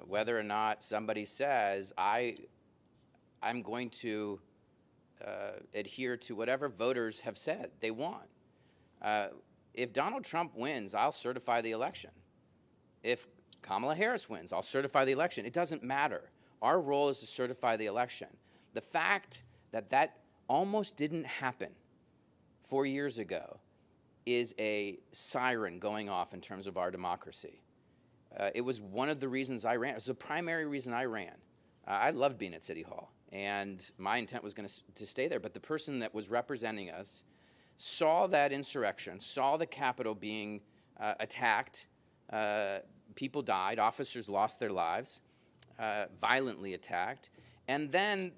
Whether or not somebody says, I'm going to adhere to whatever voters have said they want. If Donald Trump wins, I'll certify the election. If Kamala Harris wins, I'll certify the election. It doesn't matter. Our role is to certify the election. The fact that that almost didn't happen 4 years ago is a siren going off in terms of our democracy. It was one of the reasons I ran. It was the primary reason I ran. I loved being at City Hall, and my intent was to stay there. But the person that was representing us saw that insurrection, saw the Capitol being attacked. People died. Officers lost their lives, violently attacked. And then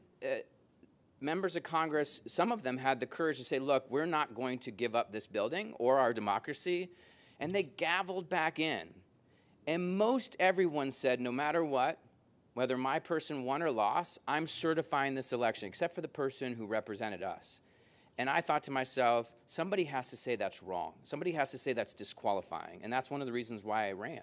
members of Congress, some of them had the courage to say, look, we're not going to give up this building or our democracy. And they gavelled back in. And most everyone said, no matter what, whether my person won or lost, I'm certifying this election, except for the person who represented us. And I thought to myself, somebody has to say that's wrong. Somebody has to say that's disqualifying. And that's one of the reasons why I ran.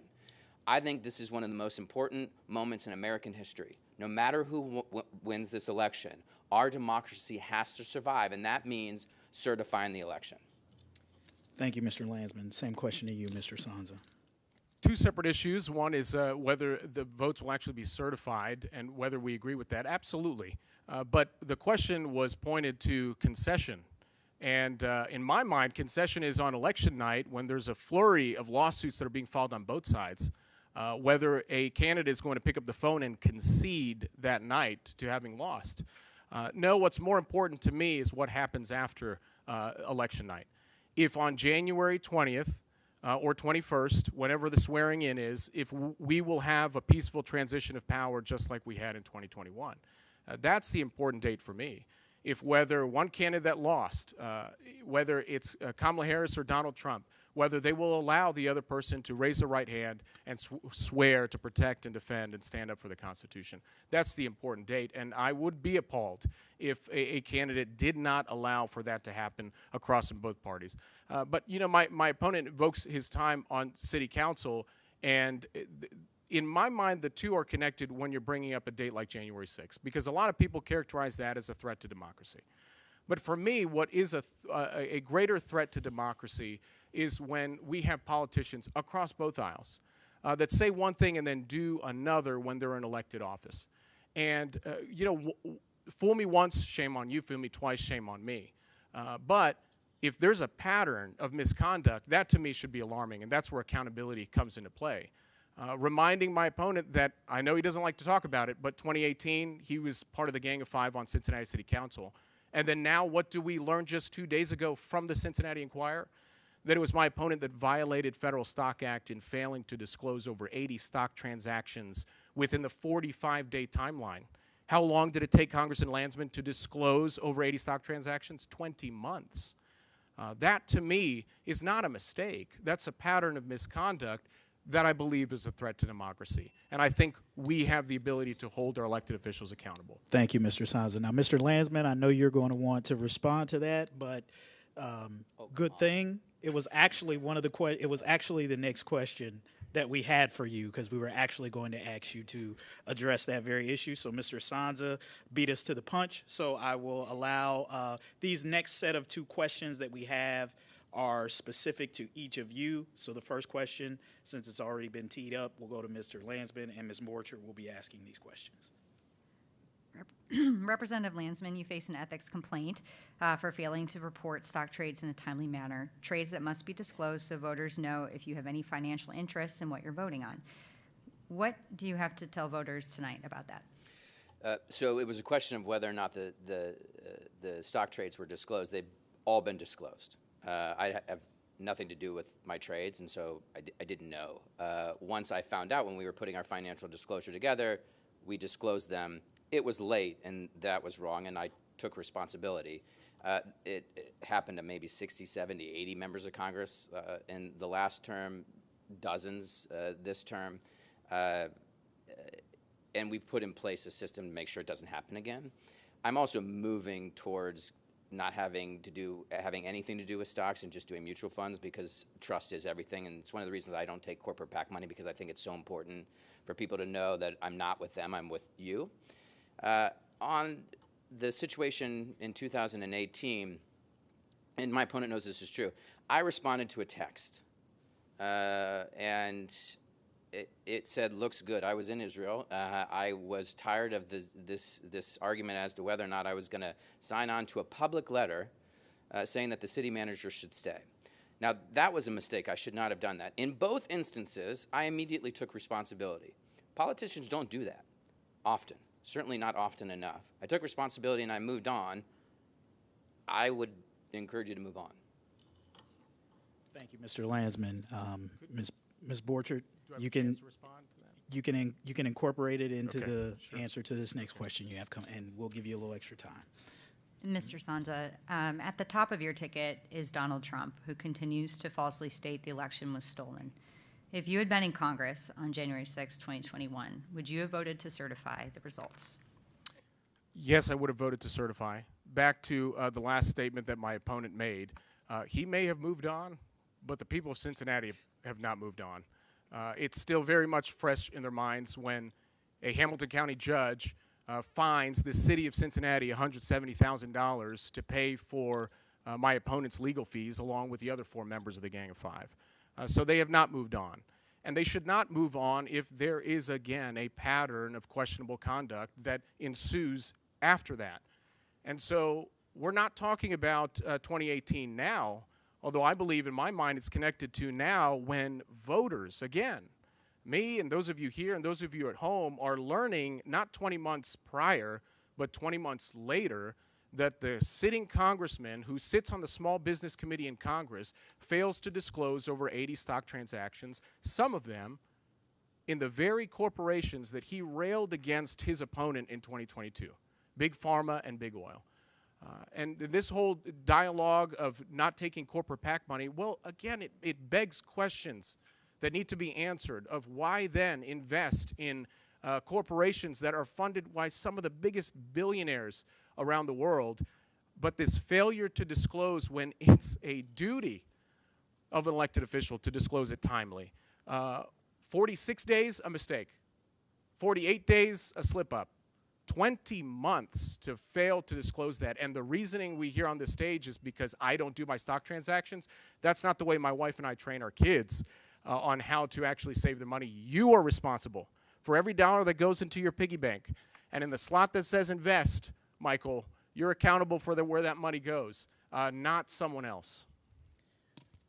I think this is one of the most important moments in American history. No matter who wins this election, our democracy has to survive, and that means certifying the election. Thank you, Mr. Landsman. Same question to you, Mr. Sonza. Two separate issues. One is whether the votes will actually be certified and whether we agree with that. Absolutely. But the question was pointed to concession. And in my mind, concession is on election night when there's a flurry of lawsuits that are being filed on both sides. Whether a candidate is going to pick up the phone and concede that night to having lost. No, what's more important to me is what happens after election night. If on January 20th, or 21st, whenever the swearing in is, if we will have a peaceful transition of power just like we had in 2021. That's the important date for me. If whether one candidate that lost, whether it's Kamala Harris or Donald Trump, whether they will allow the other person to raise their right hand and swear to protect and defend and stand up for the Constitution. That's the important date, and I would be appalled if a candidate did not allow for that to happen across in both parties. But, you know, my opponent invokes his time on city council, and in my mind, the two are connected when you're bringing up a date like January 6th, because a lot of people characterize that as a threat to democracy. But for me, what is a greater threat to democracy is when we have politicians across both aisles that say one thing and then do another when they're in elected office. And, you know, fool me once, shame on you. Fool me twice, shame on me. But if there's a pattern of misconduct, that to me should be alarming, and that's where accountability comes into play. Reminding my opponent that I know he doesn't like to talk about it, but 2018, he was part of the Gang of Five on Cincinnati City Council. And then now what do we learn just 2 days ago from the Cincinnati Enquirer? That it was my opponent that violated Federal Stock Act in failing to disclose over 80 stock transactions within the 45-day timeline. How long did it take Congressman Landsman to disclose over 80 stock transactions? 20 months. That, to me, is not a mistake. That's a pattern of misconduct that I believe is a threat to democracy. And I think we have the ability to hold our elected officials accountable. Thank you, Mr. Sonza. Now, Mr. Landsman, I know you're going to want to respond to that, but good thing. It was actually it was actually the next question that we had for you, because we were actually going to ask you to address that very issue. So Mr. Sonza beat us to the punch. So I will allow these next set of two questions that we have are specific to each of you. So the first question, since it's already been teed up, we'll go to Mr. Landsman, and Ms. Morcher will be asking these questions. Representative Landsman, you face an ethics complaint for failing to report stock trades in a timely manner, trades that must be disclosed so voters know if you have any financial interest in what you're voting on. What do you have to tell voters tonight about that? So it was a question of whether or not the stock trades were disclosed. They've all been disclosed. I have nothing to do with my trades, and so I didn't know. Once I found out when we were putting our financial disclosure together, we disclosed them. It was late, and that was wrong, and I took responsibility. It happened to maybe 60, 70, 80 members of Congress in the last term, dozens this term, and we've put in place a system to make sure it doesn't happen again. I'm also moving towards not having anything to do with stocks and just doing mutual funds, because trust is everything. And it's one of the reasons I don't take corporate PAC money, because I think it's so important for people to know that I'm not with them, I'm with you. On the situation in 2018, and my opponent knows this is true, I responded to a text, and it said, "Looks good." I was in Israel. I was tired of this argument as to whether or not I was going to sign on to a public letter saying that the city manager should stay. Now, that was a mistake. I should not have done that. In both instances, I immediately took responsibility. Politicians don't do that often, certainly not often enough. I took responsibility and I moved on. I would encourage you to move on. Thank you, Mr. Landsman. Ms. Borchert, you can incorporate it into the answer to this next question you have come, and we'll give you a little extra time. Mr. Sonza, at the top of your ticket is Donald Trump, who continues to falsely state the election was stolen. If you had been in Congress on January 6, 2021, would you have voted to certify the results? Yes, I would have voted to certify. Back to the last statement that my opponent made, he may have moved on, but the people of Cincinnati have not moved on. It's still very much fresh in their minds when a Hamilton County judge fines the city of Cincinnati $170,000 to pay for my opponent's legal fees, along with the other 4 members of the Gang of 5. So they have not moved on. And they should not move on if there is, again, a pattern of questionable conduct that ensues after that. And so we're not talking about 2018 now, although I believe in my mind it's connected to now when voters, again, me and those of you here and those of you at home are learning not 20 months prior, but 20 months later, that the sitting congressman who sits on the Small Business Committee in Congress fails to disclose over 80 stock transactions, some of them in the very corporations that he railed against his opponent in 2022, Big Pharma and Big Oil. And this whole dialogue of not taking corporate PAC money, well, again, it begs questions that need to be answered of why then invest in corporations that are funded by some of the biggest billionaires around the world, but this failure to disclose when it's a duty of an elected official to disclose it timely. 46 days, a mistake. 48 days, a slip-up. 20 months to fail to disclose that. And the reasoning we hear on this stage is because I don't do my stock transactions. That's not the way my wife and I train our kids on how to actually save their money. You are responsible for every dollar that goes into your piggy bank. And in the slot that says invest, Michael, you're accountable for where that money goes, not someone else.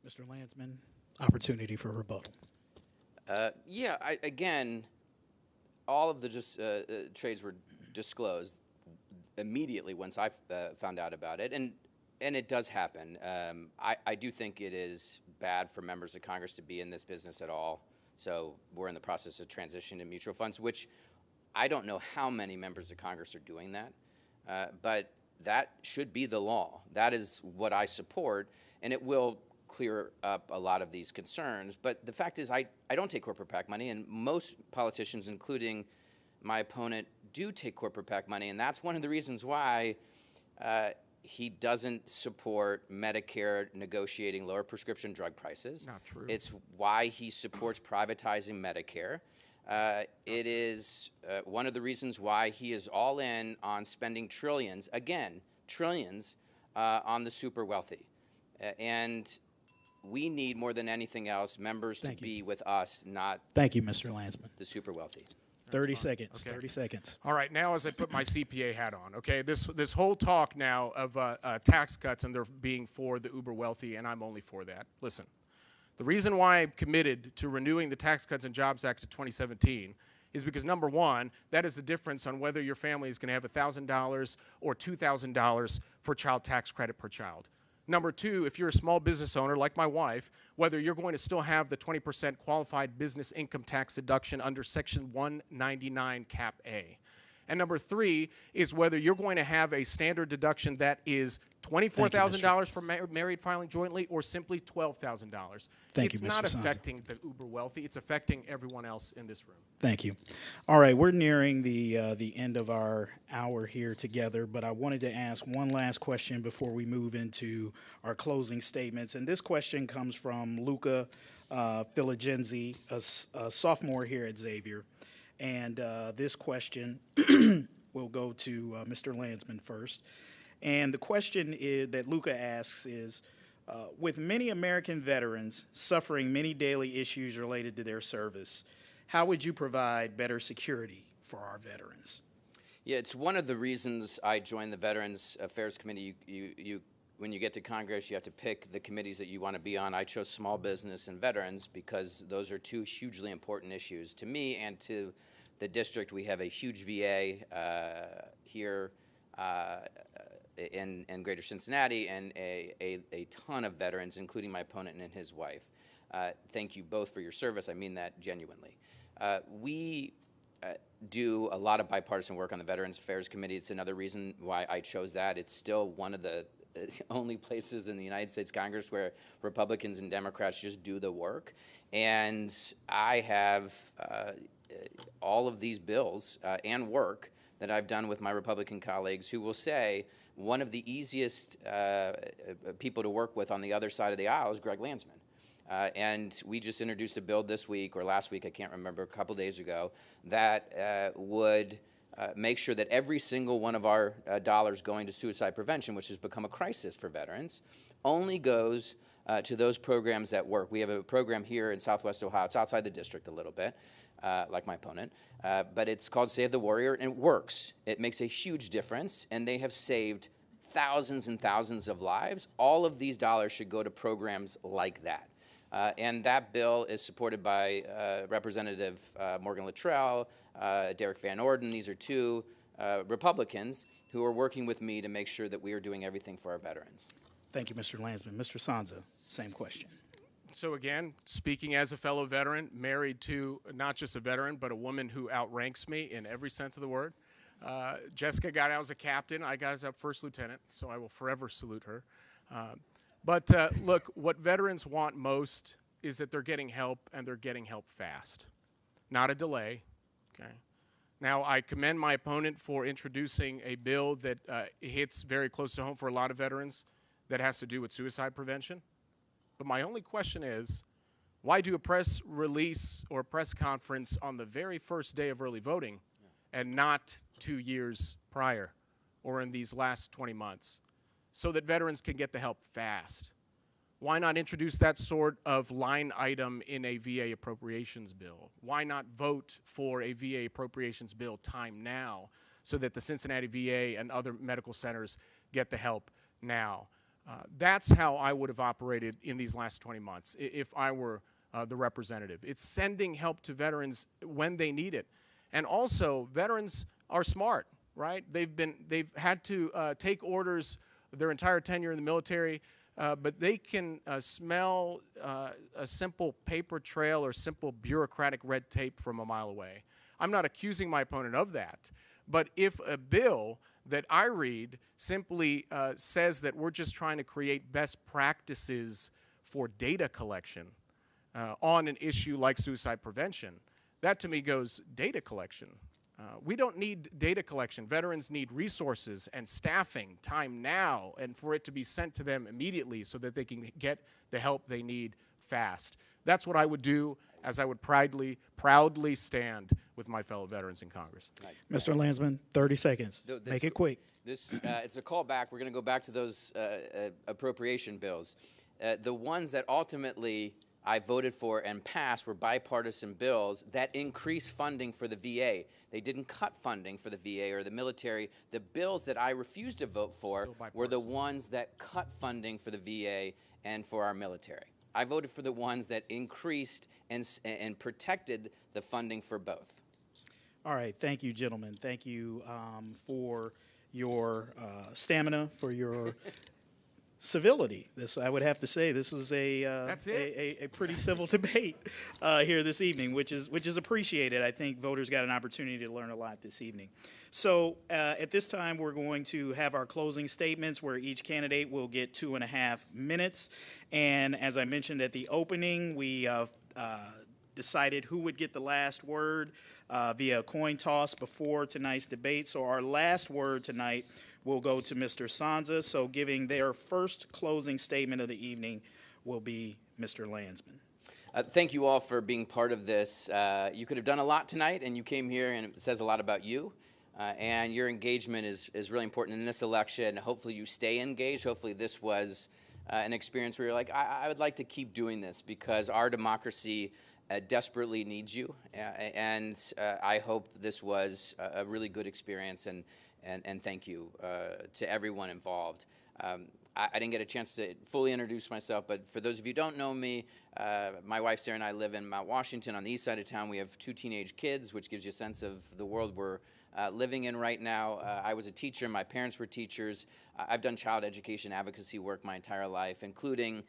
Mr. Landsman, opportunity for rebuttal. Again, all of the trades were disclosed immediately once I found out about it, and it does happen. I do think it is bad for members of Congress to be in this business at all. So we're in the process of transitioning to mutual funds, which I don't know how many members of Congress are doing that, but that should be the law. That is what I support, and it will clear up a lot of these concerns. But the fact is I don't take corporate PAC money, and most politicians, including my opponent, do take corporate PAC money, and that's one of the reasons why he doesn't support Medicare negotiating lower prescription drug prices. Not true. It's why he supports privatizing Medicare. It is one of the reasons why he is all in on spending trillions, again, trillions, on the super wealthy. And we need, more than anything else, members to be with us, not Thank you, Mr. Landsman. the super wealthy. 30 seconds. Okay. 30 seconds. All right, now as I put my CPA hat on, okay, this whole talk now of tax cuts and they're being for the uber wealthy, and I'm only for that. Listen, the reason why I'm committed to renewing the Tax Cuts and Jobs Act of 2017 is because, number one, that is the difference on whether your family is going to have $1,000 or $2,000 for child tax credit per child. Number two, if you're a small business owner like my wife, whether you're going to still have the 20% qualified business income tax deduction under Section 199 Cap A. And number three is whether you're going to have a standard deduction that is $24,000 for married filing jointly or simply $12,000. Thank you, It's Mr. not Sonza. affecting the uber wealthy. It's affecting everyone else in this room. Thank you. All right, we're nearing the end of our hour here together, but I wanted to ask one last question before we move into our closing statements. And this question comes from Luca Filigenzi, a sophomore here at Xavier. And this question will go to Mr. Landsman first. And the question that Luca asks is, with many American veterans suffering many daily issues related to their service, how would you provide better security for our veterans? Yeah, it's one of the reasons I joined the Veterans Affairs Committee. When you get to Congress, you have to pick the committees that you want to be on. I chose small business and veterans because those are two hugely important issues to me and to the district. We have a huge VA here in Greater Cincinnati and a ton of veterans, including my opponent and his wife. Thank you both for your service. I mean that genuinely. We do a lot of bipartisan work on the Veterans Affairs Committee. It's another reason why I chose that. It's still one of the only places in the United States Congress where Republicans and Democrats just do the work. And I have all of these bills and work that I've done with my Republican colleagues who will say one of the easiest people to work with on the other side of the aisle is Greg Landsman. And we just introduced a bill this week or last week, I can't remember, a couple days ago, that would make sure that every single one of our dollars going to suicide prevention, which has become a crisis for veterans, only goes to those programs that work. We have a program here in Southwest Ohio. It's outside the district a little bit, like my opponent, but it's called Save the Warrior, and it works. It makes a huge difference, and they have saved thousands and thousands of lives. All of these dollars should go to programs like that. And that bill is supported by Representative Morgan Luttrell, Derek Van Orden. These are two Republicans who are working with me to make sure that we are doing everything for our veterans. Thank you, Mr. Landsman. Mr. Sonza, same question. So again, speaking as a fellow veteran, married to not just a veteran, but a woman who outranks me in every sense of the word. Jessica got out as a captain. I got as a first lieutenant, so I will forever salute her. But look, what veterans want most is that they're getting help, and they're getting help fast, not a delay. Okay. Now, I commend my opponent for introducing a bill that hits very close to home for a lot of veterans that has to do with suicide prevention. But my only question is, why do a press release or a press conference on the very first day of early voting and not 2 years prior or in these last 20 months? So that veterans can get the help fast. Why not introduce that sort of line item in a VA appropriations bill? Why not vote for a VA appropriations bill time now so that the Cincinnati VA and other medical centers get the help now? That's how I would have operated in these last 20 months if I were the representative. It's sending help to veterans when they need it. And also, veterans are smart, right? They've had to take orders their entire tenure in the military, but they can smell a simple paper trail or simple bureaucratic red tape from a mile away. I'm not accusing my opponent of that, but if a bill that I read simply says that we're just trying to create best practices for data collection on an issue like suicide prevention, that to me goes data collection. We don't need data collection. Veterans need resources and staffing, time now, and for it to be sent to them immediately so that they can get the help they need fast. That's what I would do, as I would proudly stand with my fellow veterans in Congress. Mr. Landsman, 30 seconds. Make it quick. It's a callback. We're going to go back to those appropriation bills. The ones that ultimately I voted for and passed were bipartisan bills that increase funding for the VA. They didn't cut funding for the VA or the military. The bills that I refused to vote for were the ones that cut funding for the VA and for our military. I voted for the ones that increased and protected the funding for both. All right. Thank you, gentlemen. Thank you for your stamina, for your civility. This, I would have to say, this was That's it. a pretty civil debate here this evening, which is appreciated. I think voters got an opportunity to learn a lot this evening. So at this time, we're going to have our closing statements, where each candidate will get 2.5 minutes. And as I mentioned at the opening, we decided who would get the last word via a coin toss before tonight's debate. So our last word tonight will go to Mr. Sonza. So giving their first closing statement of the evening will be Mr. Landsman. Thank you all for being part of this. You could have done a lot tonight, and you came here, and it says a lot about you. And your engagement is really important in this election. Hopefully you stay engaged. Hopefully this was an experience where you're like, I would like to keep doing this, because our democracy desperately needs you. And I hope this was a really good experience, and thank you to everyone involved. I didn't get a chance to fully introduce myself, but for those of you who don't know me, my wife Sarah and I live in Mount Washington on the east side of town. We have 2 teenage kids, which gives you a sense of the world we're living in right now. I was a teacher. My parents were teachers. I've done child education advocacy work my entire life, including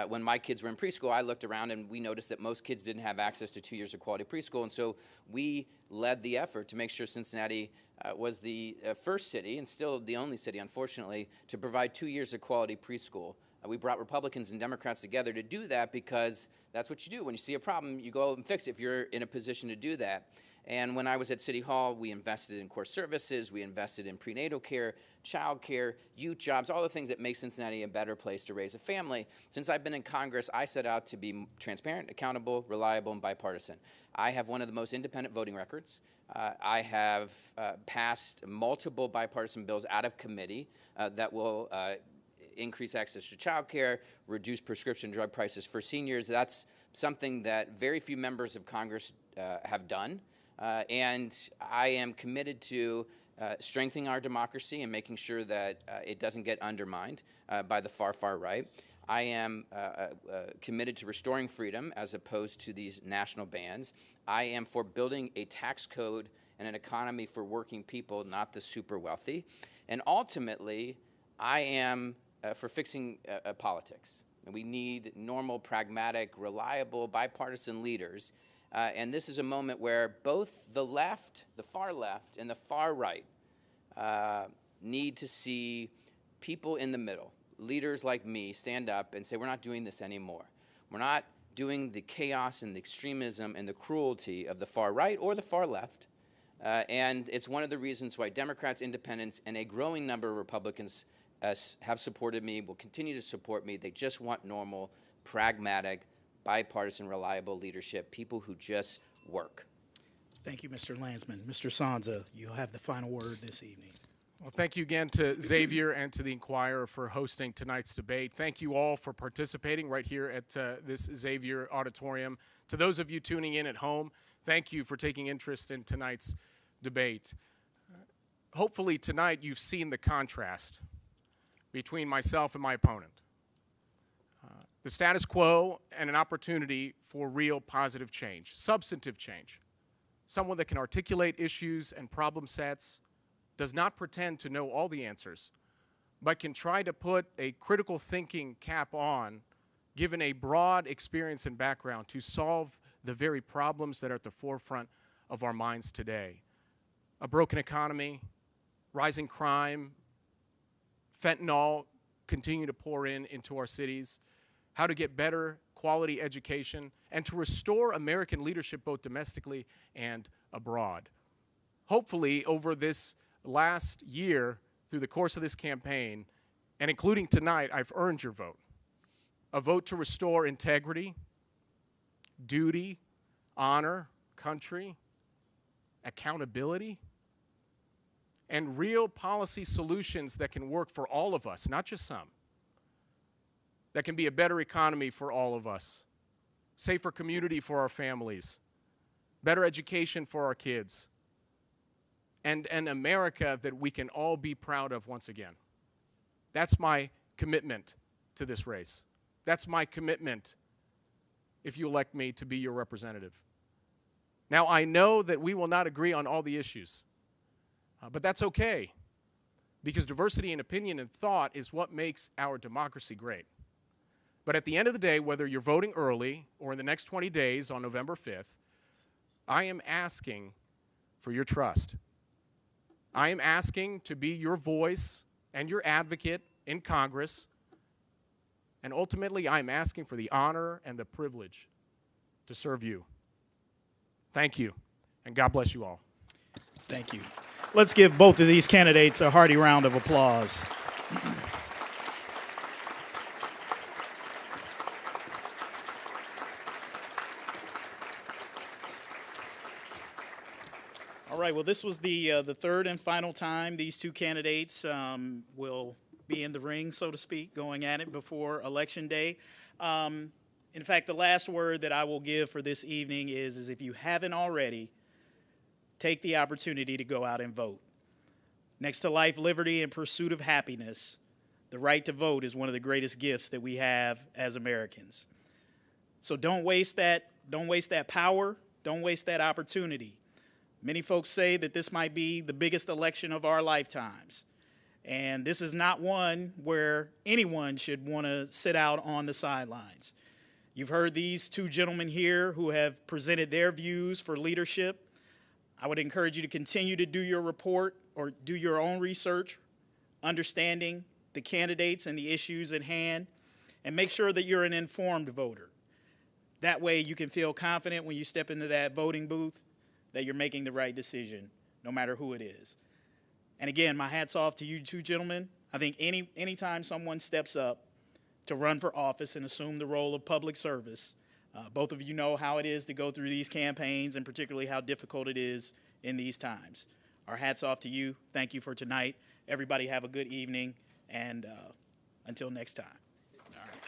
when my kids were in preschool. I looked around and we noticed that most kids didn't have access to 2 years of quality preschool, and so we led the effort to make sure Cincinnati was the first city, and still the only city, unfortunately, to provide 2 years of quality preschool. We brought Republicans and Democrats together to do that, because that's what you do. When you see a problem, you go and fix it if you're in a position to do that. And when I was at City Hall, we invested in core services, we invested in prenatal care, child care, youth jobs, all the things that make Cincinnati a better place to raise a family. Since I've been in Congress, I set out to be transparent, accountable, reliable, and bipartisan. I have one of the most independent voting records. I have passed multiple bipartisan bills out of committee that will increase access to child care, reduce prescription drug prices for seniors. That's something that very few members of Congress have done. And I am committed to strengthening our democracy and making sure that it doesn't get undermined by the far, far right. I am committed to restoring freedom as opposed to these national bans. I am for building a tax code and an economy for working people, not the super wealthy. And ultimately, I am for fixing politics. And we need normal, pragmatic, reliable, bipartisan leaders. And this is a moment where both the left, the far left, and the far right need to see people in the middle, leaders like me, stand up and say, we're not doing this anymore. We're not doing the chaos and the extremism and the cruelty of the far right or the far left. And it's one of the reasons why Democrats, independents, and a growing number of Republicans have supported me, will continue to support me. They just want normal, pragmatic, bipartisan, reliable leadership, people who just work. Thank you, Mr. Landsman. Mr. Sonza, you'll have the final word this evening. Well, thank you again to Xavier and to the Inquirer for hosting tonight's debate. Thank you all for participating right here at this Xavier auditorium. To those of you tuning in at home, thank you for taking interest in tonight's debate. Hopefully tonight you've seen the contrast between myself and my opponent. The status quo and an opportunity for real positive change, substantive change. Someone that can articulate issues and problem sets, does not pretend to know all the answers, but can try to put a critical thinking cap on, given a broad experience and background, to solve the very problems that are at the forefront of our minds today. A broken economy, rising crime, fentanyl continue to pour into our cities, how to get better quality education, and to restore American leadership both domestically and abroad. Hopefully, over this last year, through the course of this campaign, and including tonight, I've earned your vote. A vote to restore integrity, duty, honor, country, accountability, and real policy solutions that can work for all of us, not just some. That can be a better economy for all of us, safer community for our families, better education for our kids, and an America that we can all be proud of once again. That's my commitment to this race. That's my commitment if you elect me to be your representative. Now, I know that we will not agree on all the issues, but that's okay, because diversity in opinion and thought is what makes our democracy great. But at the end of the day, whether you're voting early or in the next 20 days on November 5th, I am asking for your trust. I am asking to be your voice and your advocate in Congress. And ultimately, I am asking for the honor and the privilege to serve you. Thank you, and God bless you all. Thank you. Let's give both of these candidates a hearty round of applause. All right, well, this was the third and final time these two candidates will be in the ring, so to speak, going at it before Election Day. In fact, the last word that I will give for this evening is if you haven't already, take the opportunity to go out and vote. Next to life, liberty, and pursuit of happiness, the right to vote is one of the greatest gifts that we have as Americans. So don't waste that power, don't waste that opportunity. Many folks say that this might be the biggest election of our lifetimes. And this is not one where anyone should want to sit out on the sidelines. You've heard these two gentlemen here who have presented their views for leadership. I would encourage you to continue to do your report or do your own research, understanding the candidates and the issues at hand, and make sure that you're an informed voter. That way you can feel confident when you step into that voting booth that you're making the right decision, no matter who it is. And again, my hat's off to you two gentlemen. I think anytime someone steps up to run for office and assume the role of public service, both of you know how it is to go through these campaigns and particularly how difficult it is in these times. Our hats off to you. Thank you for tonight. Everybody have a good evening, and until next time.